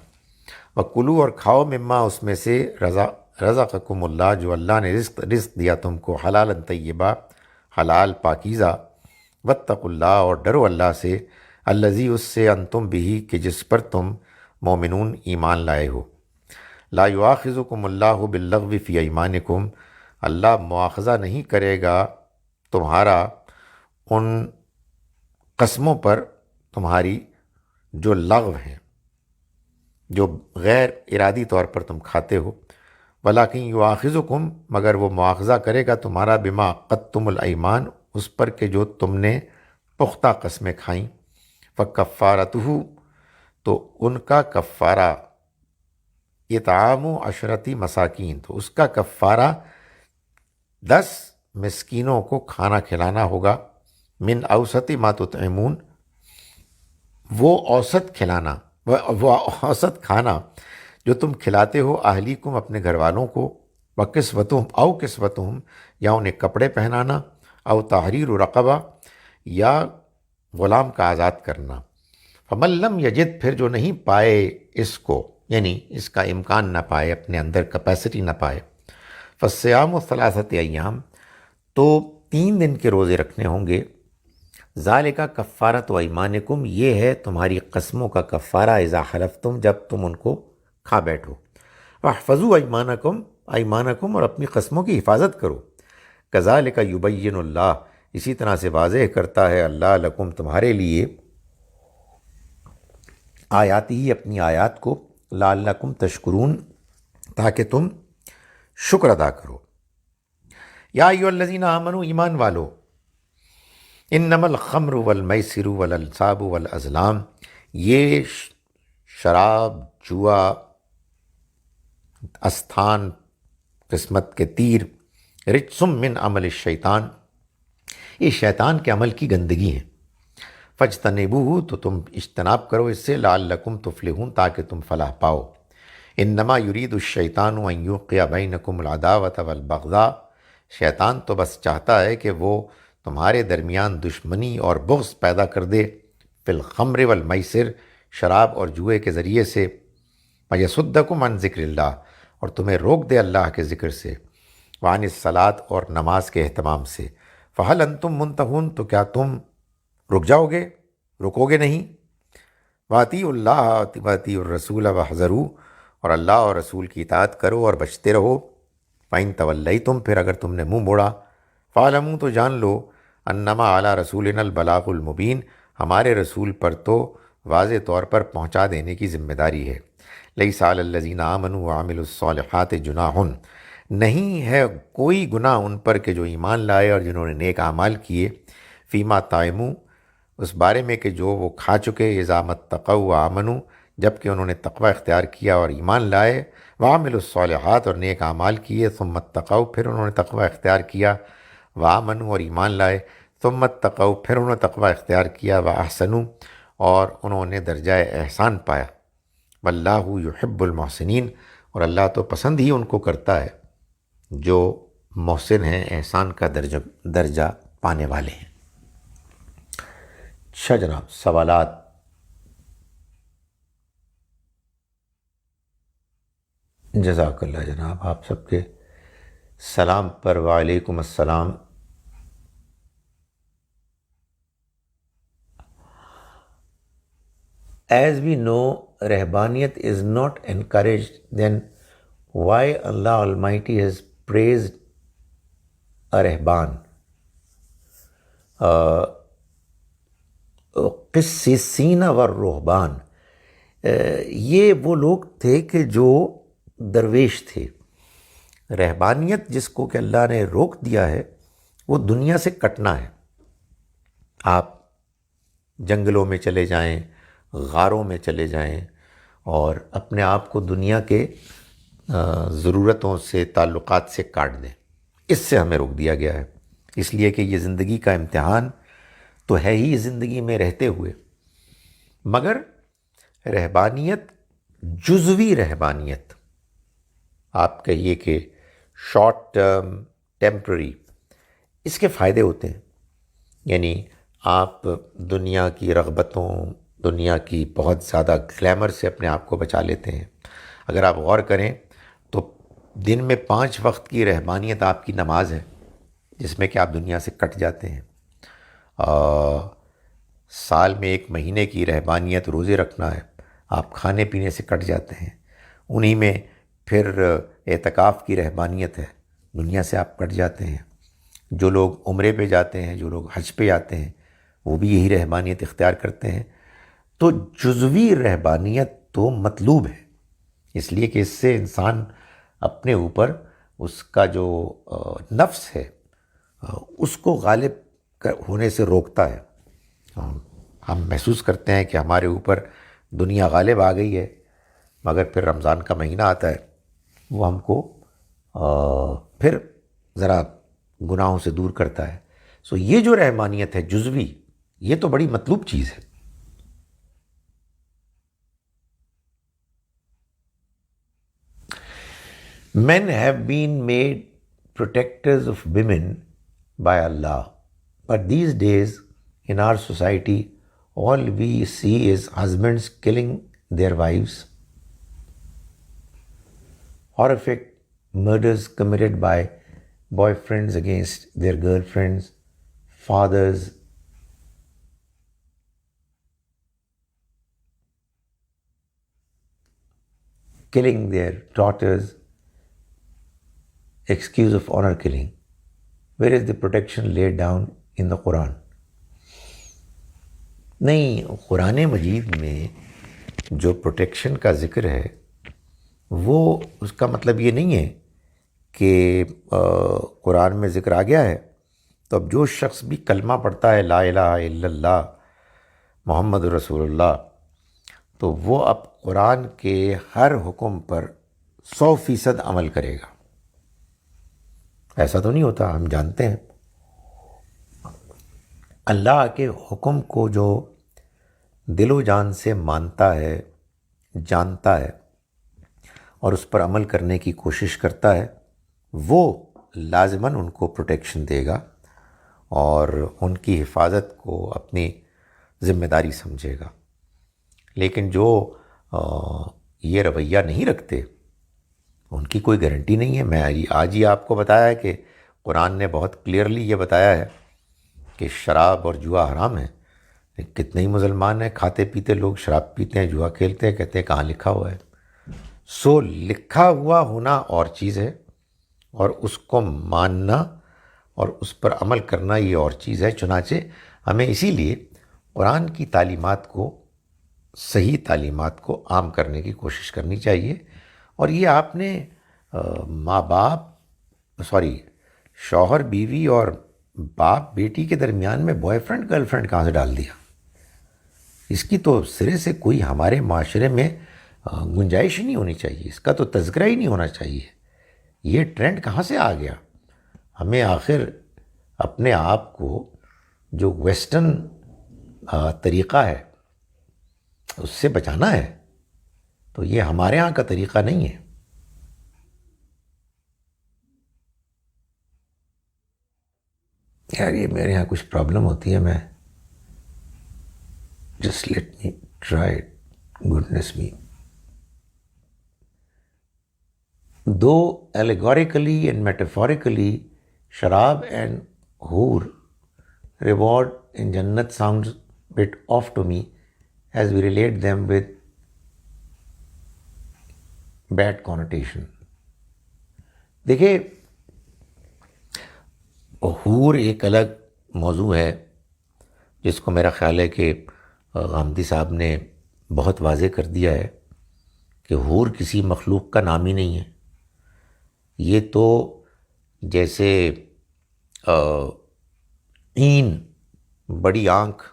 وکلوا اور کھاؤ مما اس میں سے رزقکم اللہ جو اللہ نے رزق دیا تم کو حلالا طیبا حلال پاکیزہ واتقوا اللہ اور ڈرو اللہ سے الذی اس سے انتم بھی کہ جس پر تم مومنون ایمان لائے ہو لا یؤاخذکم اللہ باللغو فی ایمانکم اللہ مواخذہ نہیں کرے گا تمہارا ان قسموں پر تمہاری جو لغو ہیں جو غیر ارادی طور پر تم کھاتے ہو ولیکن یؤاخذکم مگر وہ مواخذہ کرے گا تمہارا بما عقدتم الایمان اس پر کہ جو تم نے پختہ قسمیں کھائیں فکفارتہ تو ان کا کفارہ اطعام عشرتی مساکین تو اس کا کفارہ 10 مسکینوں کو کھانا کھلانا ہوگا من اوسط ما تطعمون وہ اوسط کھلانا وہ اوسط کھانا جو تم کھلاتے ہو اہلیکم اپنے گھر والوں کو وکسوتہم کسوتہم یا انہیں کپڑے پہنانا او تحریر رقبہ یا غلام کا آزاد کرنا فمن لم یجد پھر جو نہیں پائے اس کو یعنی اس کا امکان نہ پائے اپنے اندر کیپیسٹی نہ پائے فالصیام ثلاثۃ ایام تو 3 دن کے روزے رکھنے ہوں گے ذالک کفارۃ ایمانکم یہ ہے تمہاری قسموں کا کفارہ اذا حلفتم جب تم ان کو کھا بیٹھو واحفظوا ایمانکم اور اپنی قسموں کی حفاظت کرو کذالک یبین اللہ اسی طرح سے واضح کرتا ہے اللہ لکم تمہارے لیے آیاتی ہی اپنی آیات کو لعلکم تشکرون تاکہ تم شکر ادا کرو یا ایھا الذین آمنوا ایمان والو انما الخمر والمیسر والانصاب والازلام، یہ شراب، جوا، استھان، قسمت کے تیر، رجسم من عمل الشیطان، یہ شیطان کے عمل کی گندگی ہیں، فاجتنبوہ، تو تم اجتناب کرو اس سے، لعلکم تفلحون، تاکہ تم فلاح پاؤ۔ انما یرید الشیطان ان یوقع بینکم العداوۃ والبغضاء، شیطان تو بس چاہتا ہے کہ وہ تمہارے درمیان دشمنی اور بغض پیدا کر دے، فی الخمر والمیسر، شراب اور جوئے کے ذریعے سے، ویصدکم عن ذکر اللہ، اور تمہیں روک دے اللہ کے ذکر سے، وعن الصلاۃ، اور نماز کے اہتمام سے، فہل انتم منتہون، تو کیا تم رک جاؤ گے، رکو گے نہیں؟ واطیعوا اللہ واطیعوا الرسول واحذروا، اور اللہ اور رسول کی اطاعت کرو اور بچتے رہو، فإن تولیتم، پھر اگر تم نے منہ موڑا، فاعلموا، تو جان لو، انما علی رسولنا البلاغ المبین، ہمارے رسول پر تو واضح طور پر پہنچا دینے کی ذمہ داری ہے، لیس علی الذین آمنوا وعملوا الصالحات جناح، نہیں ہے کوئی گناہ ان پر کہ جو ایمان لائے اور جنہوں نے نیک اعمال کیے، فیما طعموا، اس بارے میں کہ جو وہ کھا چکے، اذا متقوا وآمنوا، جب کہ انہوں نے تقوی اختیار کیا اور ایمان لائے، وعملوا الصالحات، اور نیک اعمال کیے، ثم اتقوا، پھر انہوں نے تقوی اختیار کیا، وآمنوا، اور ایمان لائے، ثم اتقوا، پھر انہوں نے تقوی اختیار کیا، واحسنوا، اور انہوں نے درجہ احسان پایا، واللہ یحب المحسنین، اور اللہ تو پسند ہی ان کو کرتا ہے جو محسن ہیں، احسان کا درجہ پانے والے ہیں۔ اچھا جناب، سوالات؟ جزاک اللہ جناب، آپ سب کے سلام پر وعلیکم السلام۔ As we know, Rahbaniyat is not encouraged, then why Allah Almighty has praised a Rahban? قسیسین و رہبان، یہ وہ لوگ تھے کہ جو درویش تھے۔ رہبانیت جس کو کہ اللہ نے روک دیا ہے، وہ دنیا سے کٹنا ہے۔ آپ جنگلوں میں چلے جائیں، غاروں میں چلے جائیں، اور اپنے آپ کو دنیا کے ضرورتوں سے، تعلقات سے کاٹ دیں، اس سے ہمیں روک دیا گیا ہے، اس لیے کہ یہ زندگی کا امتحان تو ہے ہی زندگی میں رہتے ہوئے، مگر رہبانیت، جزوی رہبانیت، آپ کہیے کہ شارٹ ٹرم، ٹیمپرری، اس کے فائدے ہوتے ہیں، یعنی آپ دنیا کی رغبتوں، دنیا کی بہت زیادہ گلیمر سے اپنے آپ کو بچا لیتے ہیں۔ اگر آپ غور کریں تو دن میں 5 وقت کی رہبانیت آپ کی نماز ہے، جس میں کہ آپ دنیا سے کٹ جاتے ہیں۔ سال میں 1 مہینے کی رہبانیت روزے رکھنا ہے، آپ کھانے پینے سے کٹ جاتے ہیں۔ انہی میں پھر اعتکاف کی رہبانیت ہے، دنیا سے آپ کٹ جاتے ہیں۔ جو لوگ عمرے پہ جاتے ہیں، جو لوگ حج پہ جاتے ہیں، وہ بھی یہی رہبانیت اختیار کرتے ہیں۔ تو جزوی رہبانیت تو مطلوب ہے، اس لیے کہ اس سے انسان اپنے اوپر اس کا جو نفس ہے اس کو غالب ہونے سے روکتا ہے۔ ہم محسوس کرتے ہیں کہ ہمارے اوپر دنیا غالب آ گئی ہے، مگر پھر رمضان کا مہینہ آتا ہے، وہ ہم کو پھر ذرا گناہوں سے دور کرتا ہے۔ سو یہ جو رحمانیت ہے جزوی، یہ تو بڑی مطلوب چیز ہے۔ Men have been made protectors of women by Allah, but these days in our society all we see is husbands killing their wives, horrific murders committed by boyfriends against their girlfriends, fathers killing their daughters, excuse of honor killing. Where is the protection laid down in the Quran? نہیں، قرآن مجید میں جو پروٹیکشن کا ذکر ہے وہ اس کا مطلب یہ نہیں ہے کہ قرآن میں ذکر آ گیا ہے تو اب جو شخص بھی کلمہ پڑھتا ہے لا الہ الا اللہ محمد رسول اللہ، تو وہ اب قرآن کے ہر حکم پر 100% عمل کرے گا۔ ایسا تو نہیں ہوتا، ہم جانتے ہیں اللہ کے حکم کو جو دل و جان سے مانتا ہے، جانتا ہے اور اس پر عمل کرنے کی کوشش کرتا ہے، وہ لازماً ان کو پروٹیکشن دے گا اور ان کی حفاظت کو اپنی ذمہ داری سمجھے گا۔ لیکن جو یہ رویہ نہیں رکھتے، ان کی کوئی گارنٹی نہیں ہے۔ میں آج ہی آپ کو بتایا ہے کہ قرآن نے بہت کلیئرلی یہ بتایا ہے کہ شراب اور جوا حرام ہے۔ کتنے ہی مسلمان ہیں کھاتے پیتے لوگ شراب پیتے ہیں، جوا کھیلتے ہیں، کہتے ہیں کہاں لکھا ہوا ہے؟ سو لکھا ہوا ہونا اور چیز ہے، اور اس کو ماننا اور اس پر عمل کرنا یہ اور چیز ہے۔ چنانچہ ہمیں اسی لیے قرآن کی تعلیمات کو، صحیح تعلیمات کو عام کرنے کی کوشش کرنی چاہیے۔ اور یہ آپ نے ماں باپ شوہر بیوی اور باپ بیٹی کے درمیان میں بوائے فرینڈ گرل فرینڈ کہاں سے ڈال دیا؟ اس کی تو سرے سے کوئی ہمارے معاشرے میں گنجائش ہی نہیں ہونی چاہیے، اس کا تو تذکرہ ہی نہیں ہونا چاہیے۔ یہ ٹرینڈ کہاں سے آ گیا؟ ہمیں آخر اپنے آپ کو جو ویسٹرن طریقہ ہے اس سے بچانا ہے، تو یہ ہمارے ہاں کا طریقہ نہیں ہے۔ یار یہ میرے ہاں کچھ پرابلم ہوتی ہے، میں just let me try it, goodness me. دو allegorically and metaphorically شراب and حور reward in Jannat sounds bit off to me as we relate them with bad connotation۔ دیکھیے حور ایک الگ موضوع ہے جس کو میرا خیال ہے کہ غامدی صاحب نے بہت واضح کر دیا ہے کہ حور کسی مخلوق کا نام ہی نہیں ہے۔ یہ تو جیسے این بڑی آنکھ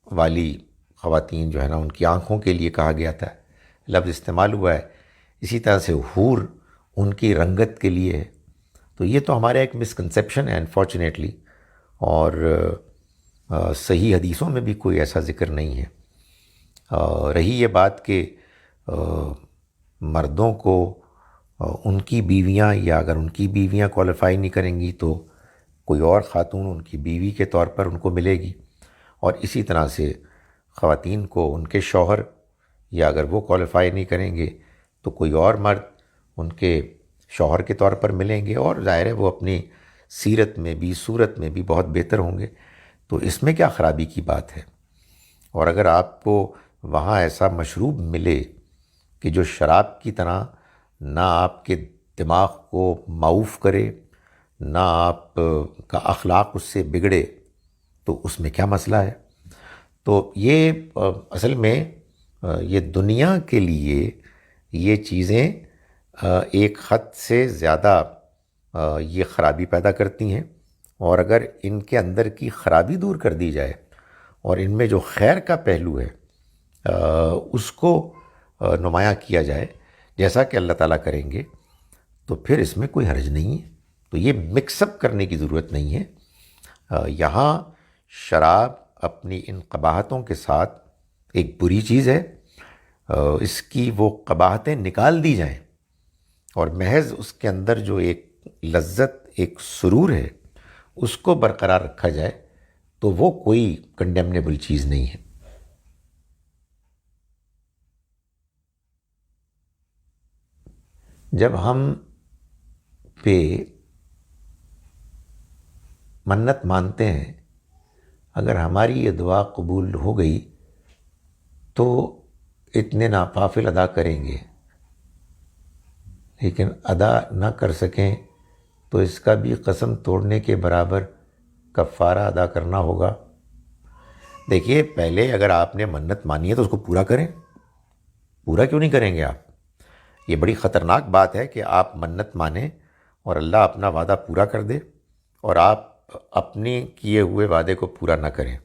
والی خواتین جو ہے نا، ان کی آنکھوں کے لیے کہا گیا تھا، لفظ استعمال ہوا ہے، اسی طرح سے حور ان کی رنگت کے لیے ہے۔ تو یہ تو ہمارا ایک مسکنسیپشن ہے انفارچونیٹلی، اور صحیح حدیثوں میں بھی کوئی ایسا ذکر نہیں ہے۔ رہی یہ بات کہ مردوں کو ان کی بیویاں، یا اگر ان کی بیویاں کوالیفائی نہیں کریں گی تو کوئی اور خاتون ان کی بیوی کے طور پر ان کو ملے گی، اور اسی طرح سے خواتین کو ان کے شوہر، یا اگر وہ کوالیفائی نہیں کریں گے تو کوئی اور مرد ان کے شوہر کے طور پر ملیں گے، اور ظاہر ہے وہ اپنی سیرت میں بھی صورت میں بھی بہت بہتر ہوں گے۔ تو اس میں کیا خرابی کی بات ہے؟ اور اگر آپ کو وہاں ایسا مشروب ملے کہ جو شراب کی طرح نہ آپ کے دماغ کو معوف کرے، نہ آپ کا اخلاق اس سے بگڑے، تو اس میں کیا مسئلہ ہے؟ تو یہ اصل میں یہ دنیا کے لیے یہ چیزیں ایک حد سے زیادہ یہ خرابی پیدا کرتی ہیں، اور اگر ان کے اندر کی خرابی دور کر دی جائے اور ان میں جو خیر کا پہلو ہے اس کو نمایاں کیا جائے جیسا کہ اللہ تعالیٰ کریں گے، تو پھر اس میں کوئی حرج نہیں ہے۔ تو یہ مکس اپ کرنے کی ضرورت نہیں ہے۔ یہاں شراب اپنی ان قباحتوں کے ساتھ ایک بری چیز ہے، اس کی وہ قباحتیں نکال دی جائیں اور محض اس کے اندر جو ایک لذت، ایک سرور ہے، اس کو برقرار رکھا جائے، تو وہ کوئی کنڈیمنیبل چیز نہیں ہے۔ جب ہم پہ منت مانتے ہیں، اگر ہماری یہ دعا قبول ہو گئی تو اتنے نوافل ادا کریں گے، لیکن ادا نہ کر سکیں تو اس کا بھی قسم توڑنے کے برابر کفارہ ادا کرنا ہوگا۔ دیکھیے، پہلے اگر آپ نے منت مانی ہے تو اس کو پورا کریں۔ پورا کیوں نہیں کریں گے آپ؟ یہ بڑی خطرناک بات ہے کہ آپ منت مانیں اور اللہ اپنا وعدہ پورا کر دے، اور آپ اپنے کیے ہوئے وعدے کو پورا نہ کریں۔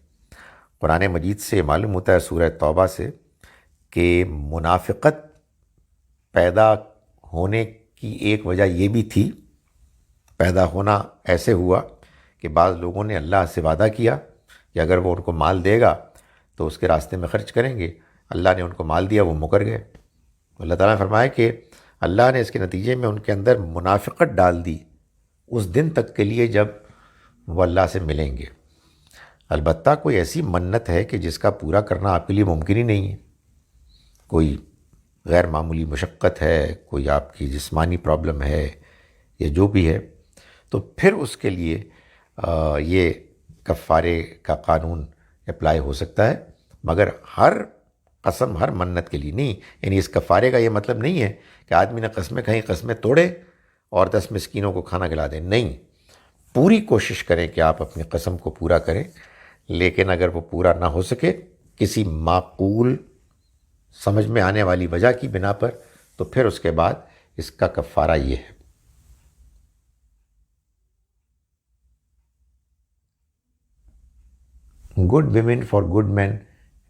قرآن مجید سے معلوم ہوتا ہے سورہ توبہ سے کہ منافقت پیدا ہونے کی ایک وجہ یہ بھی تھی، پیدا ہونا ایسے ہوا کہ بعض لوگوں نے اللہ سے وعدہ کیا کہ اگر وہ ان کو مال دے گا تو اس کے راستے میں خرچ کریں گے، اللہ نے ان کو مال دیا، وہ مکر گئے۔ اللہ تعالیٰ نے فرمایا کہ اللہ نے اس کے نتیجے میں ان کے اندر منافقت ڈال دی اس دن تک کے لیے جب وہ اللہ سے ملیں گے۔ البتہ کوئی ایسی منت ہے کہ جس کا پورا کرنا آپ کے لیے ممکن ہی نہیں ہے، کوئی غیر معمولی مشقت ہے، کوئی آپ کی جسمانی پرابلم ہے یا جو بھی ہے، تو پھر اس کے لیے یہ کفارے کا قانون اپلائی ہو سکتا ہے، مگر ہر قسم ہر منت کے لیے نہیں۔ یعنی اس کفارے کا یہ مطلب نہیں ہے کہ آدمی نے قسمیں کہیں قسمیں توڑے اور 10 مسکینوں کو کھانا کھلا دیں، نہیں، پوری کوشش کریں کہ آپ اپنی قسم کو پورا کریں، لیکن اگر وہ پورا نہ ہو سکے کسی معقول سمجھ میں آنے والی وجہ کی بنا پر، تو پھر اس کے بعد اس کا کفارہ یہ ہے۔ Good women for good men,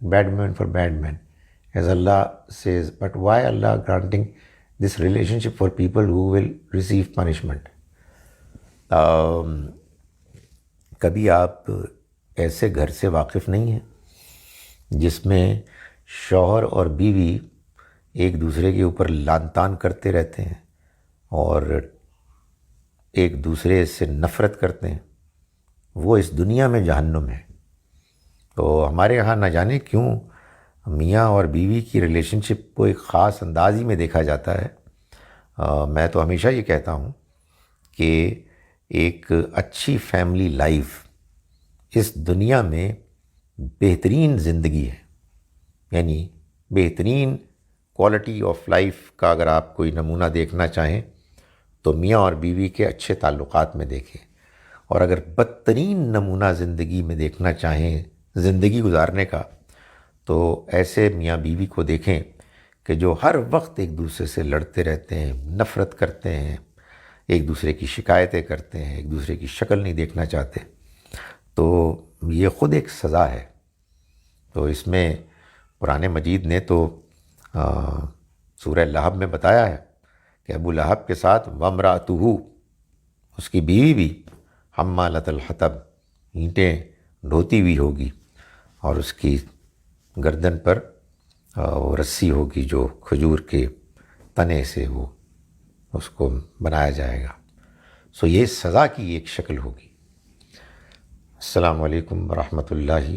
bad women for bad men. As Allah says, but why Allah granting this relationship for people who will receive punishment? کبھی آپ ایسے گھر سے واقف نہیں ہیں جس میں شوہر اور بیوی ایک دوسرے کے اوپر لعن طعن کرتے رہتے ہیں اور ایک دوسرے سے نفرت کرتے ہیں؟ وہ اس دنیا میں جہنم ہے۔ تو ہمارے یہاں نہ جانے کیوں میاں اور بیوی کی ریلیشن شپ کو ایک خاص انداز ہی میں دیکھا جاتا ہے۔ میں تو ہمیشہ یہ کہتا ہوں کہ ایک اچھی فیملی لائف اس دنیا میں بہترین زندگی ہے، یعنی بہترین کوالٹی آف لائف کا اگر آپ کوئی نمونہ دیکھنا چاہیں تو میاں اور بیوی کے اچھے تعلقات میں دیکھیں، اور اگر بدترین نمونہ زندگی میں دیکھنا چاہیں زندگی گزارنے کا تو ایسے میاں بیوی کو دیکھیں کہ جو ہر وقت ایک دوسرے سے لڑتے رہتے ہیں، نفرت کرتے ہیں، ایک دوسرے کی شکایتیں کرتے ہیں، ایک دوسرے کی شکل نہیں دیکھنا چاہتے، تو یہ خود ایک سزا ہے۔ تو اس میں قرآن مجید نے تو سورہ لہب میں بتایا ہے کہ ابو لہب کے ساتھ وامرأتہ، اس کی بیوی بھی حمالۃ الحطب، اینٹیں ڈھوتی ہوئی ہوگی، اور اس کی گردن پر وہ رسی ہوگی جو کھجور کے تنے سے وہ اس کو بنایا جائے گا۔ سو یہ سزا کی ایک شکل ہوگی۔ السلام علیکم ورحمۃ اللہ